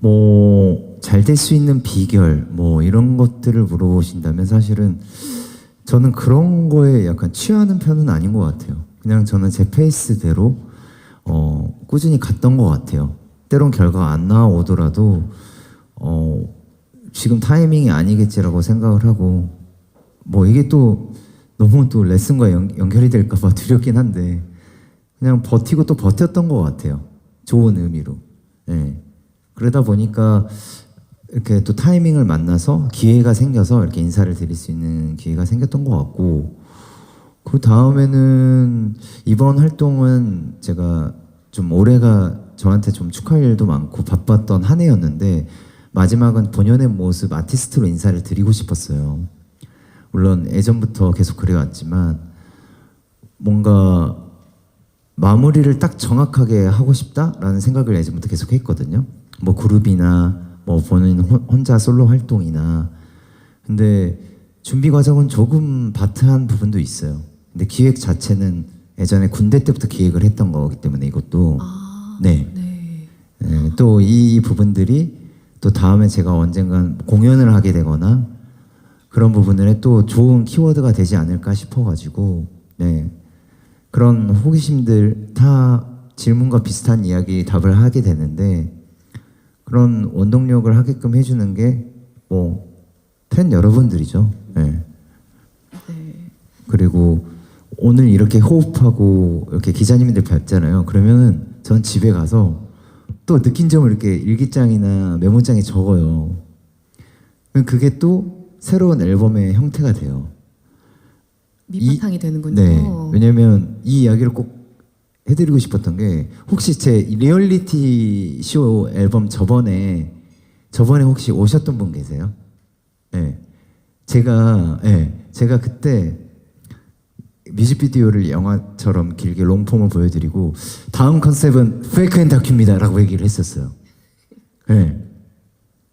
뭐 잘 될 수 있는 비결 뭐 이런 것들을 물어보신다면 사실은 저는 그런 거에 약간 취하는 편은 아닌 것 같아요. 그냥 저는 제 페이스대로 꾸준히 갔던 것 같아요. 때론 결과가 안 나오더라도 지금 타이밍이 아니겠지라고 생각을 하고, 뭐 이게 또 너무 또 레슨과 연결이 될까 봐 두렵긴 한데 그냥 버티고 또 버텼던 것 같아요. 좋은 의미로. 네. 그러다 보니까 이렇게 또 타이밍을 만나서 기회가 생겨서 이렇게 인사를 드릴 수 있는 기회가 생겼던 것 같고, 그 다음에는 이번 활동은 제가 좀 올해가 저한테 좀 축하할 일도 많고 바빴던 한 해였는데 마지막은 본연의 모습 아티스트로 인사를 드리고 싶었어요. 물론 예전부터 계속 그래왔지만 뭔가 마무리를 딱 정확하게 하고 싶다라는 생각을 예전부터 계속 했거든요. 뭐 그룹이나 뭐 본인 혼자 솔로 활동이나. 근데 준비 과정은 조금 바트한 부분도 있어요. 근데 기획 자체는 예전에 군대 때부터 기획을 했던 거기 때문에 이것도 네. 또 이 부분들이 또 다음에 제가 언젠간 공연을 하게 되거나 그런 부분들에 또 좋은 키워드가 되지 않을까 싶어가지고 네. 그런 호기심들 다 질문과 비슷한 이야기 답을 하게 되는데 그런 원동력을 하게끔 해주는 게 뭐 팬 여러분들이죠. 네. 네. 그리고 오늘 이렇게 호흡하고 이렇게 기자님들 뵙잖아요. 그러면은 전 집에 가서 또 느낀 점을 이렇게 일기장이나 메모장에 적어요. 그럼 그게 또 새로운 앨범의 형태가 돼요. 밑바탕이 되는군요. 네. 왜냐면 이 이야기를 꼭 해드리고 싶었던 게 혹시 제 리얼리티 쇼 앨범 저번에 혹시 오셨던 분 계세요? 네. 제가 그때 뮤직비디오를 영화처럼 길게 롱폼을 보여드리고 다음 컨셉은 페이크 앤 다큐입니다라고 얘기를 했었어요. 네.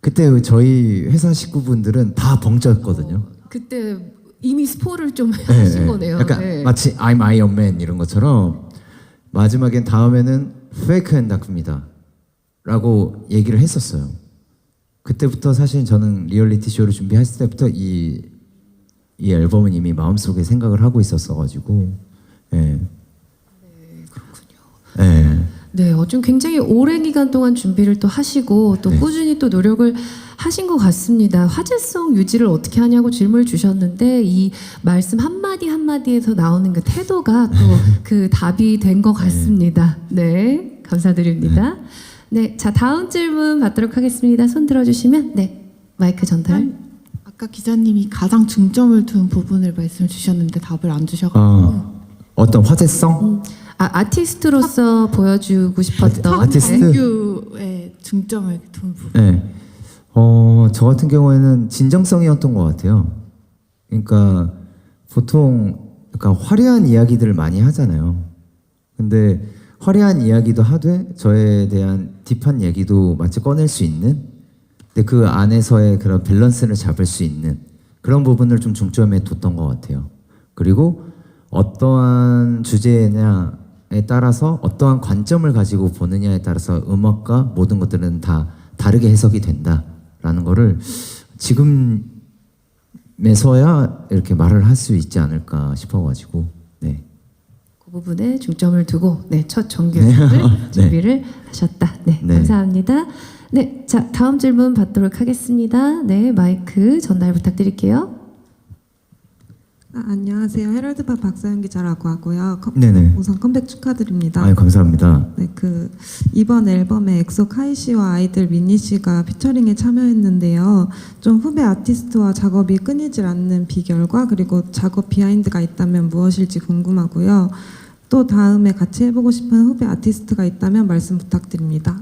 그때 저희 회사 식구분들은 다 벙쪘거든요. 그때 이미 스포를 좀 하신 거네요. 약간 네. 마치 I'm Iron Man 이런 것처럼 마지막엔 다음에는 페이크 앤 다큐입니다 라고 얘기를 했었어요. 그때부터 사실 저는 리얼리티 쇼를 준비했을 때부터 이 앨범은 이미 마음속에 생각을 하고 있었어가지고 그렇군요. 네, 좀 굉장히 오랜 기간 동안 준비를 또 하시고 또 네. 꾸준히 또 노력을 하신 것 같습니다. 화제성 유지를 어떻게 하냐고 질문을 주셨는데 이 말씀 한마디 한마디에서 나오는 그 태도가 또 그 답이 된 것 같습니다. 네, 감사드립니다. 네, 자 다음 질문 받도록 하겠습니다. 손 들어주시면 네, 마이크 전달. 아까 기자님이 가장 중점을 둔 부분을 말씀 주셨는데 답을 안 주셔가지고 어떤 화제성? 아티스트로서 보여주고 싶었던 아티스트? 네. 땡큐에 중점을 둔 부분. 네. 저 같은 경우에는 진정성이었던 것 같아요. 그러니까 보통 약간 화려한 이야기들을 많이 하잖아요. 근데 화려한 이야기도 하되 저에 대한 딥한 얘기도 마치 꺼낼 수 있는, 근데 그 안에서의 그런 밸런스를 잡을 수 있는 그런 부분을 좀 중점에 뒀던 것 같아요. 그리고 어떠한 주제냐에 따라서 어떠한 관점을 가지고 보느냐에 따라서 음악과 모든 것들은 다 다르게 해석이 된다라는 거를 지금에서야 이렇게 말을 할 수 있지 않을까 싶어가지고 네. 그 부분에 중점을 두고 네, 첫 정규 앨범을 준비를 하셨다. 네, 네. 감사합니다. 네, 자 다음 질문 받도록 하겠습니다. 네, 마이크 전달 부탁드릴게요. 안녕하세요. 헤럴드팝 박사연 기자라고 하고요. 네네. 우선 컴백 축하드립니다. 아유 감사합니다. 네, 이번 앨범에 엑소 카이 씨와 아이들 미니 씨가 피처링에 참여했는데요. 좀 후배 아티스트와 작업이 끊이질 않는 비결과 그리고 작업 비하인드가 있다면 무엇일지 궁금하고요. 또 다음에 같이 해보고 싶은 후배 아티스트가 있다면 말씀 부탁드립니다.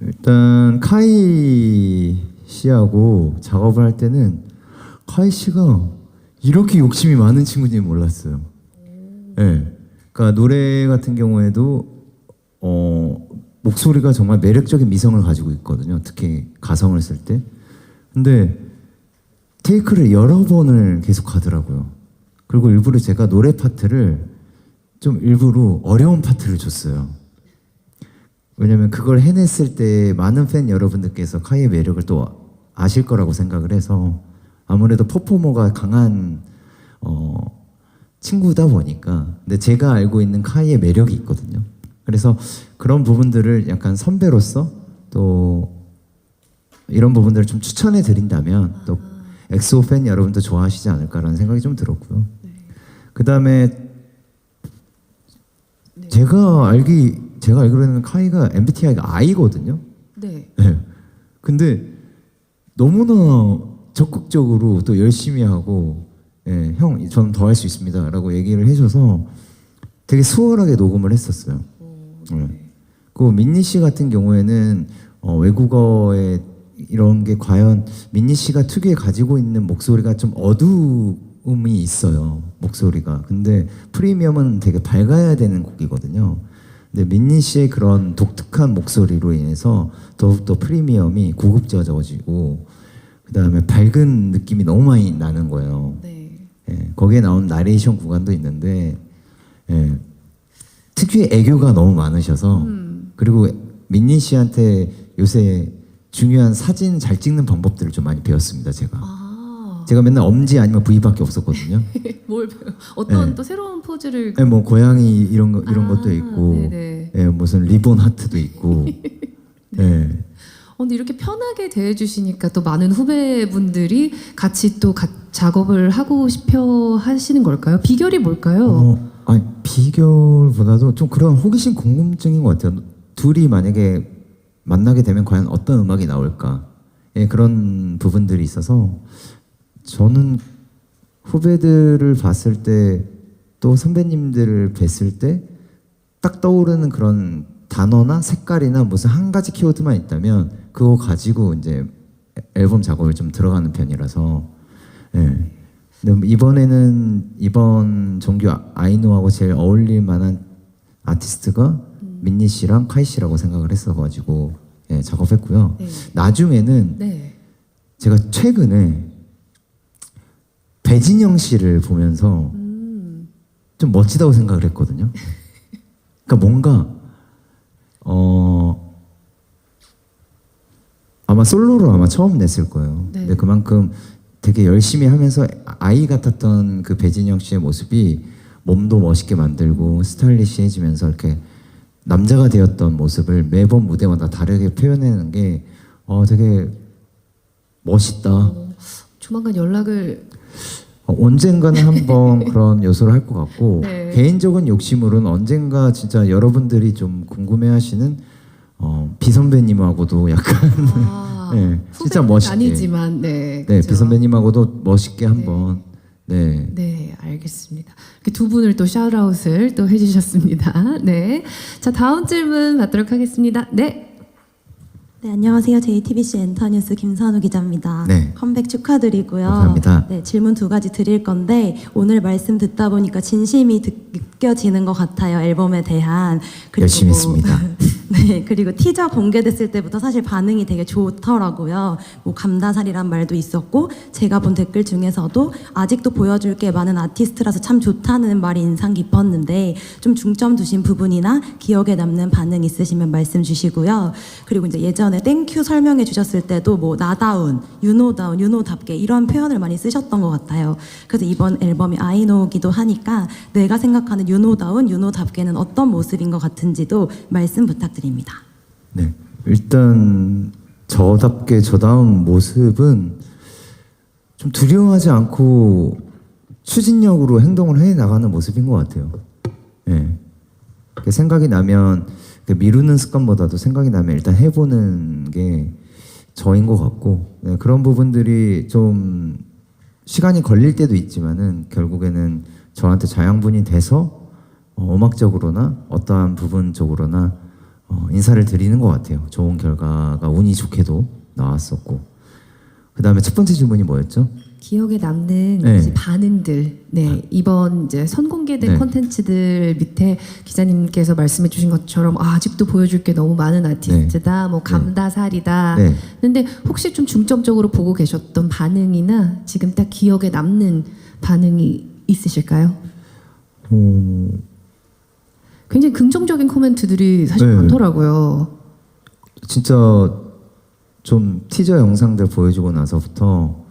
일단 카이 씨하고 작업을 할 때는 카이 씨가 이렇게 욕심이 많은 친구인지 몰랐어요. 네. 그러니까 노래 같은 경우에도 목소리가 정말 매력적인 미성을 가지고 있거든요. 특히 가성을 쓸 때. 근데 테이크를 여러 번을 계속 하더라고요. 그리고 일부러 제가 노래 파트를 좀 일부러 어려운 파트를 줬어요. 왜냐면 그걸 해냈을 때 많은 팬 여러분들께서 카이의 매력을 또 아실 거라고 생각을 해서 아무래도 퍼포머가 강한 친구다 보니까, 근데 제가 알고 있는 카이의 매력이 있거든요. 그래서 그런 부분들을 약간 선배로서 또 이런 부분들을 좀 추천해 드린다면 또 엑소 팬 여러분도 좋아하시지 않을까라는 생각이 좀 들었고요. 그 다음에 제가 알기로는 카이가 MBTI가 I거든요. 네. 네. 근데 너무나 적극적으로 또 열심히 하고, 형, 저는 더 할 수 있습니다라고 얘기를 해줘서 되게 수월하게 녹음을 했었어요. 그 민니 씨 같은 경우에는 외국어에 이런 게 과연 민니 씨가 특유의 가지고 있는 목소리가 좀 어두움이 있어요. 목소리가. 근데 프리미엄은 되게 밝아야 되는 곡이거든요. 근데 민니 씨의 그런 독특한 목소리로 인해서 더욱더 프리미엄이 고급져져지고 그 다음에 밝은 느낌이 너무 많이 나는 거예요. 네. 거기에 나온 나레이션 구간도 있는데 특유의 애교가 너무 많으셔서 그리고 민니 씨한테 요새 중요한 사진 잘 찍는 방법들을 좀 많이 배웠습니다. 제가 맨날 엄지 아니면 V밖에 없었거든요. 뭘 배워? 어떤 네. 또 새로운 포즈를 뭐 고양이 이런 것도 있고, 네네. 무슨 리본 하트도 있고, 근데 이렇게 편하게 대해주시니까 또 많은 후배분들이 같이 또 작업을 하고 싶어 하시는 걸까요? 비결이 뭘까요? 아니 비결보다도 좀 그런 호기심 궁금증인 것 같아요. 둘이 만약에 만나게 되면 과연 어떤 음악이 나올까? 예, 그런 부분들이 있어서 저는 후배들을 봤을 때 또 선배님들을 뵀을 때 딱 떠오르는 그런 단어나 색깔이나 무슨 한 가지 키워드만 있다면 그거 가지고 이제 앨범 작업을 좀 들어가는 편이라서 예. 근데 이번에는 이번 정규 아이노하고 제일 어울릴 만한 아티스트가 민니 씨랑 카이 씨라고 생각을 했어가지고 예, 작업했고요. 네. 나중에는 네. 제가 최근에 배진영 씨를 보면서 좀 멋지다고 생각을 했거든요. 그러니까 뭔가 아마 솔로로 아마 처음 냈을 거예요. 네. 근데 그만큼 되게 열심히 하면서 아이 같았던 그 배진영 씨의 모습이 몸도 멋있게 만들고 스타일리시해지면서 이렇게 남자가 되었던 모습을 매번 무대마다 다르게 표현하는 게 되게 멋있다. 조만간 연락을 언젠가는 한번 그런 요소를 할 것 같고 네. 개인적인 욕심으로는 언젠가 진짜 여러분들이 좀 궁금해하시는 비 선배님하고도 약간 네, 진짜 후배는 멋있게 아니지만 네, 네, 그죠? 비 선배님하고도 멋있게 한번 네. 네, 알겠습니다. 이렇게 두 분을 또 샤웃아웃을 또 해주셨습니다. 네, 자 다음 질문 받도록 하겠습니다. 네, 네, 안녕하세요. JTBC 엔터뉴스 김선우 기자입니다. 네. 컴백 축하드리고요. 감사합니다. 네, 질문 2가지 드릴 건데 오늘 말씀 듣다 보니까 진심이 느껴지는 것 같아요. 앨범에 대한. 열심히 했습니다. 네, 그리고 티저 공개됐을 때부터 사실 반응이 되게 좋더라고요. 뭐 감다살이란 말도 있었고 제가 본 댓글 중에서도 아직도 보여줄 게 많은 아티스트라서 참 좋다는 말이 인상 깊었는데 좀 중점 두신 부분이나 기억에 남는 반응 있으시면 말씀 주시고요. 그리고 이제 예전에 땡큐 설명해 주셨을 때도 뭐 나다운, 유노다운, 유노답게 이런 표현을 많이 쓰셨던 것 같아요. 그래서 이번 앨범이 아이노기도 하니까 내가 생각하는 유노다운, 유노답게는 어떤 모습인 것 같은지도 말씀 부탁드립니다. 네. 일단 저답게 저다운 모습은 좀 두려워하지 않고 추진력으로 행동을 해 나가는 모습인 것 같아요. 네. 생각이 나면 미루는 습관보다도 생각이 나면 일단 해보는 게 저인 것 같고 네, 그런 부분들이 좀 시간이 걸릴 때도 있지만은 결국에는 저한테 자양분이 돼서 음악적으로나 어떠한 부분적으로나 인사를 드리는 것 같아요. 좋은 결과가 운이 좋게도 나왔었고 그 다음에 첫 번째 질문이 뭐였죠? 기억에 남는 네. 이제 반응들. 네, 이번 이제 선공개된 네. 콘텐츠들 밑에 기자님께서 말씀해주신 것처럼 아직도 보여줄 게 너무 많은 아티스트다, 뭐 감다살이다. 네. 근데 혹시 좀 중점적으로 보고 계셨던 반응이나 지금 딱 기억에 남는 반응이 있으실까요? 굉장히 긍정적인 코멘트들이 사실 네. 많더라고요. 진짜 좀 티저 영상들 보여주고 나서부터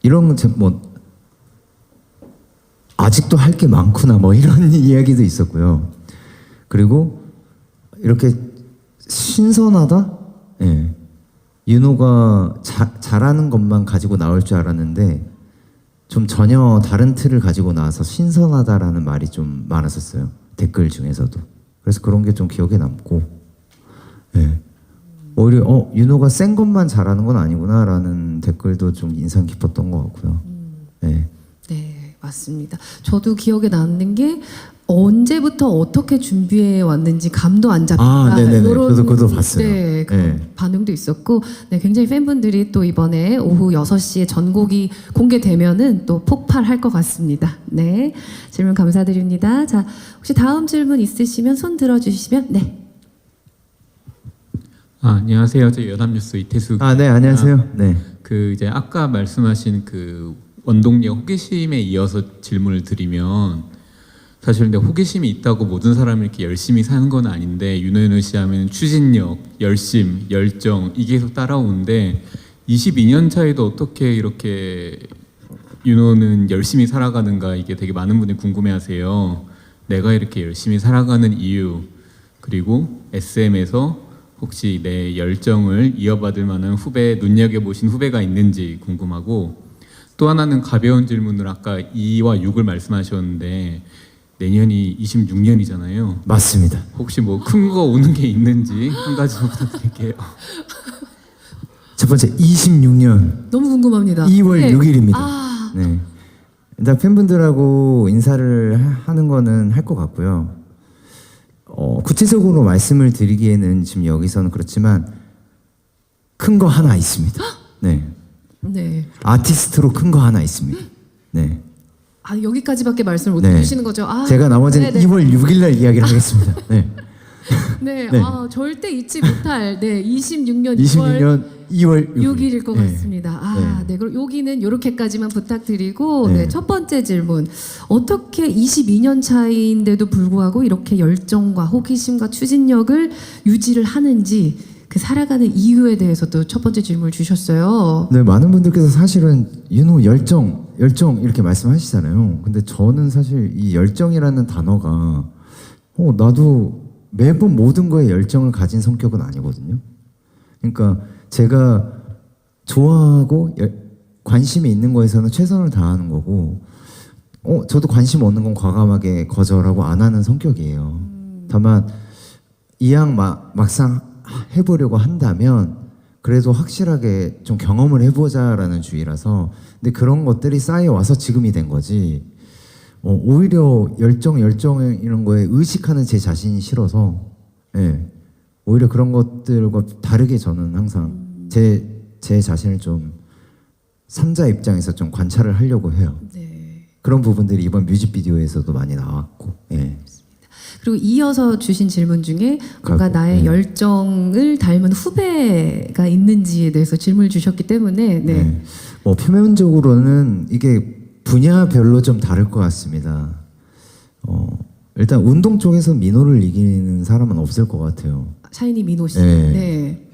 이런 뭐 아직도 할 게 많구나 뭐 이런 이야기도 있었고요. 그리고 이렇게 신선하다. 예. 윤호가 잘하는 것만 가지고 나올 줄 알았는데 좀 전혀 다른 틀을 가지고 나와서 신선하다라는 말이 좀 많았었어요. 댓글 중에서도. 그래서 그런 게 좀 기억에 남고. 예. 오히려 윤호가 센 것만 잘하는 건 아니구나라는 댓글도 좀 인상 깊었던 것 같고요. 네. 네, 맞습니다. 저도 기억에 남는 게 언제부터 어떻게 준비해 왔는지 감도 안 잡힌다. 네네네. 요런, 저도 그것도 봤어요. 네, 그런 네. 반응도 있었고, 네, 굉장히 팬분들이 또 이번에 오후 6시에 전곡이 공개되면은 또 폭발할 것 같습니다. 네, 질문 감사드립니다. 자, 혹시 다음 질문 있으시면 손 들어주시면, 네. 안녕하세요. 저 연합뉴스 이태수. 네, 안녕하세요. 네. 그 이제 아까 말씀하신 그 원동력 호기심에 이어서 질문을 드리면 사실 근데 호기심이 있다고 모든 사람이 이렇게 열심히 사는 건 아닌데 윤호윤호 씨 하면 추진력, 열심, 열정 이게 계속 따라오는데 22년 차에도 어떻게 이렇게 윤호는 열심히 살아가는가 이게 되게 많은 분들이 궁금해하세요. 내가 이렇게 열심히 살아가는 이유 그리고 SM에서 혹시 내 열정을 이어받을 만한 후배, 눈여겨보신 후배가 있는지 궁금하고, 또 하나는 가벼운 질문을 아까 2와 6을 말씀하셨는데 내년이 26년이잖아요. 맞습니다. 혹시 뭐 큰 거 오는 게 있는지 한 가지만 부탁드릴게요. 첫 번째 26년 너무 궁금합니다. 2월 네. 6일입니다. 아, 네. 일단 팬분들하고 인사를 하는 거는 할 것 같고요. 구체적으로 말씀을 드리기에는 지금 여기서는 그렇지만 큰 거 하나 있습니다. 네. 네. 아티스트로 큰 거 하나 있습니다. 네. 아, 여기까지밖에 말씀을 못 네. 해주시는 거죠? 아, 제가 나머지는 네네. 2월 6일 날 이야기를 하겠습니다. 네. 네, 네. 아, 절대 잊지 못할 26년 26년 2월 6일일 것 네. 같습니다. 아, 네. 그럼 여기는 이렇게까지만 부탁드리고, 네. 네. 첫 번째 질문. 어떻게 22년 차인데도 불구하고 이렇게 열정과 호기심과 추진력을 유지를 하는지 그 살아가는 이유에 대해서도 첫 번째 질문을 주셨어요. 네, 많은 분들께서 사실은 열정 이렇게 말씀하시잖아요. 근데 저는 사실 이 열정이라는 단어가 나도 매번 모든 거에 열정을 가진 성격은 아니거든요. 그러니까 제가 좋아하고 관심이 있는 거에서는 최선을 다하는 거고, 저도 관심 없는 건 과감하게 거절하고 안 하는 성격이에요. 다만 이왕 막상 해보려고 한다면 그래도 확실하게 좀 경험을 해보자라는 주의라서. 근데 그런 것들이 쌓여와서 지금이 된 거지. 오히려 열정 이런 거에 의식하는 제 자신이 싫어서, 예, 오히려 그런 것들과 다르게 저는 항상 제 자신을 좀 3자 입장에서 좀 관찰을 하려고 해요. 네. 그런 부분들이 이번 뮤직비디오에서도 많이 나왔고, 예. 그리고 이어서 주신 질문 중에 뭔가 나의 네. 열정을 닮은 후배가 있는지에 대해서 질문을 주셨기 때문에, 네. 네. 표면적으로는 이게 분야별로 좀 다를 것 같습니다. 일단 운동 쪽에서 민호를 이기는 사람은 없을 것 같아요. 샤이니 민호 씨. 네. 네.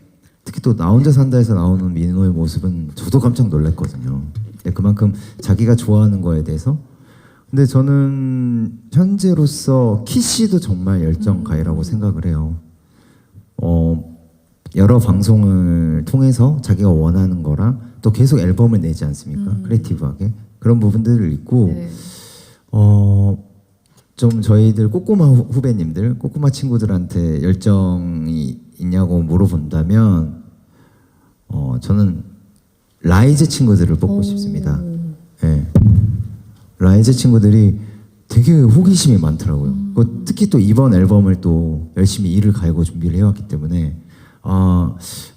특히 또 나 혼자 산다에서 나오는 민호의 모습은 저도 깜짝 놀랐거든요. 근데 그만큼 자기가 좋아하는 거에 대해서. 근데 저는 현재로서 키씨도 정말 열정가이라고 생각을 해요. 여러 방송을 통해서 자기가 원하는 거랑 또 계속 앨범을 내지 않습니까? 크리에이티브하게 그런 부분들을 있고, 네. 좀 저희들 꼬꼬마 후배님들, 꼬꼬마 친구들한테 열정이 있냐고 물어본다면, 저는 라이즈 친구들을 뽑고 싶습니다. 예. 라이즈 친구들이 되게 호기심이 많더라고요. 특히 또 이번 앨범을 또 열심히 이를 갈고 준비를 해왔기 때문에,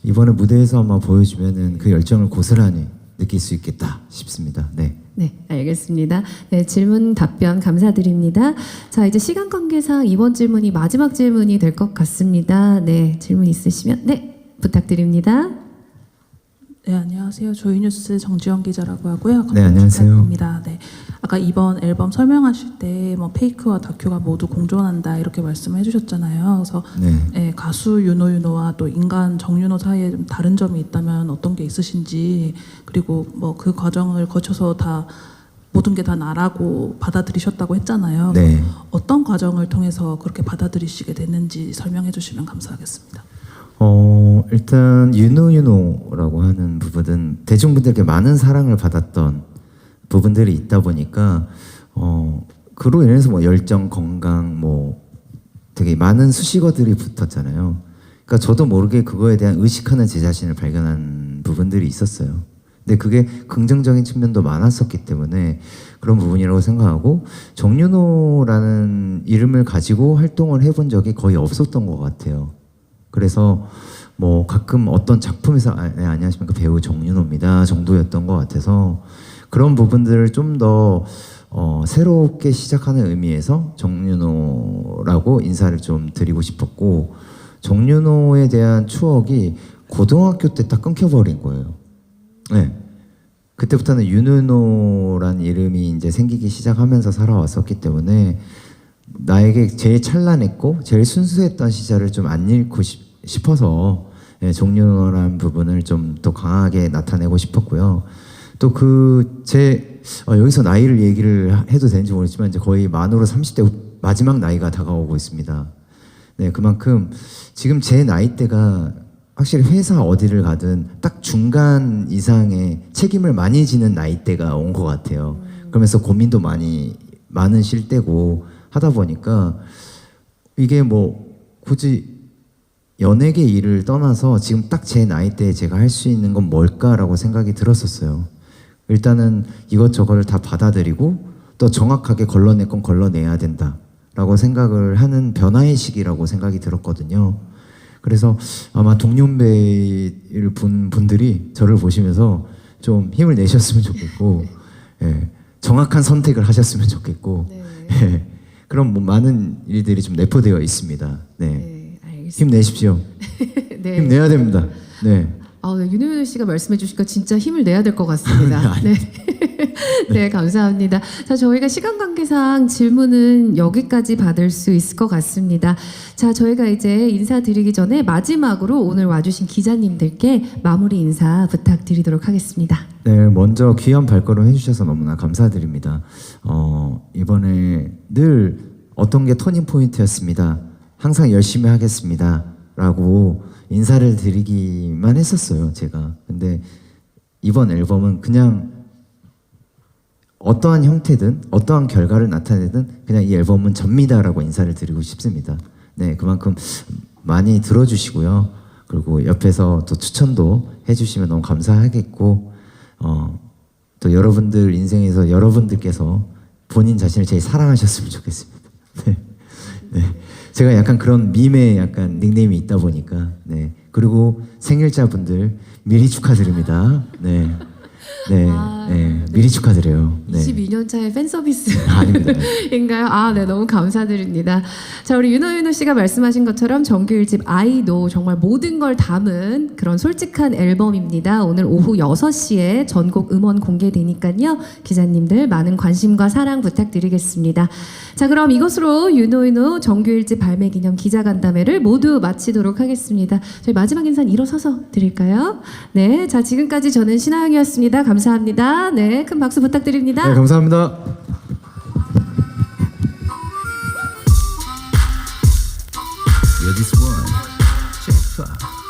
이번에 무대에서 아마 보여주면은 그 열정을 고스란히 느낄 수 있겠다 싶습니다. 네. 네, 알겠습니다. 네, 질문 답변 감사드립니다. 자, 이제 시간 관계상 이번 질문이 마지막 질문이 될 것 같습니다. 네, 질문 있으시면 네, 부탁드립니다. 네, 안녕하세요. 조이뉴스 정지영 기자라고 하고요. 네, 안녕하세요. 입니다. 네, 아까 이번 앨범 설명하실 때 뭐 페이크와 다큐가 모두 공존한다 이렇게 말씀해 주셨잖아요. 그래서 네. 네, 가수 윤호와 또 인간 정윤호 사이에 좀 다른 점이 있다면 어떤 게 있으신지, 그리고 뭐 그 과정을 거쳐서 다 모든 게 다 나라고 받아들이셨다고 했잖아요. 네. 어떤 과정을 통해서 그렇게 받아들이시게 됐는지 설명해 주시면 감사하겠습니다. 일단 윤호라고 하는 부분은 대중분들께 많은 사랑을 받았던 부분들이 있다 보니까 그로 인해서 뭐 열정, 건강, 뭐 되게 많은 수식어들이 붙었잖아요. 그러니까 저도 모르게 그거에 대한 의식하는 제 자신을 발견한 부분들이 있었어요. 근데 그게 긍정적인 측면도 많았었기 때문에 그런 부분이라고 생각하고, 정윤호라는 이름을 가지고 활동을 해본 적이 거의 없었던 것 같아요. 그래서 뭐 가끔 어떤 작품에서 네, 안녕하십니까, 배우 정윤호입니다 정도였던 것 같아서 그런 부분들을 좀 더 새롭게 시작하는 의미에서 정윤호라고 인사를 좀 드리고 싶었고, 정윤호에 대한 추억이 고등학교 때 딱 끊겨버린 거예요. 네. 그때부터는 윤은호라는 이름이 이제 생기기 시작하면서 살아왔었기 때문에 나에게 제일 찬란했고 제일 순수했던 시절을 좀 안 잃고 싶어서, 예, 정윤호라는 부분을 좀 더 강하게 나타내고 싶었고요. 또 여기서 나이를 얘기를 해도 되는지 모르겠지만 이제 거의 만으로 30대 마지막 나이가 다가오고 있습니다. 네, 그만큼 지금 제 나이대가 확실히 회사 어디를 가든 딱 중간 이상의 책임을 많이 지는 나이대가 온 것 같아요. 그러면서 고민도 많으실 때고 하다 보니까 이게 뭐 굳이 연예계 일을 떠나서 지금 딱 제 나이대에 제가 할 수 있는 건 뭘까라고 생각이 들었었어요. 일단은 이것저것을 다 받아들이고 또 정확하게 걸러낼 건 걸러내야 된다라고 생각을 하는 변화의 시기라고 생각이 들었거든요. 그래서 아마 동년배를 본 분들이 저를 보시면서 좀 힘을 내셨으면 좋겠고, 예, 정확한 선택을 하셨으면 좋겠고, 예, 그럼 뭐 많은 일들이 좀 내포되어 있습니다. 네, 알겠습니다. 힘내십시오. 네. 힘내야 됩니다. 네. 윤효연 씨가 말씀해 주시니까 진짜 힘을 내야 될 것 같습니다. 네. 네, 감사합니다. 자, 저희가 시간 관계상 질문은 여기까지 받을 수 있을 것 같습니다. 자, 저희가 이제 인사드리기 전에 마지막으로 오늘 와주신 기자님들께 마무리 인사 부탁드리도록 하겠습니다. 네, 먼저 귀한 발걸음 해주셔서 너무나 감사드립니다. 이번에 늘 어떤 게 터닝 포인트였습니다. 항상 열심히 하겠습니다라고 인사를 드리기만 했었어요, 제가. 근데 이번 앨범은 그냥 어떠한 형태든 어떠한 결과를 나타내든 그냥 이 앨범은 접니다라고 인사를 드리고 싶습니다. 네, 그만큼 많이 들어주시고요. 그리고 옆에서 또 추천도 해주시면 너무 감사하겠고, 또 여러분들 인생에서 여러분들께서 본인 자신을 제일 사랑하셨으면 좋겠습니다. 네, 네. 제가 약간 그런 밈의 약간 닉네임이 있다 보니까, 네. 그리고 생일자분들 미리 축하드립니다. 네. 네, 네, 미리 축하드려요. 네. 22년 차의 팬 서비스 아닙니다. 인가요? 네, 너무 감사드립니다. 자, 우리 윤호 씨가 말씀하신 것처럼 정규 1집 I know 정말 모든 걸 담은 그런 솔직한 앨범입니다. 오늘 오후 6시에 전곡 음원 공개되니까요. 기자님들 많은 관심과 사랑 부탁드리겠습니다. 자, 그럼 이것으로 윤호 정규 1집 발매 기념 기자간담회를 모두 마치도록 하겠습니다. 저희 마지막 인사는 일어서서 드릴까요? 네, 자, 지금까지 저는 신하영이었습니다. 감사합니다. 네, 큰 박수 부탁드립니다. 네, 감사합니다. You're this one. Check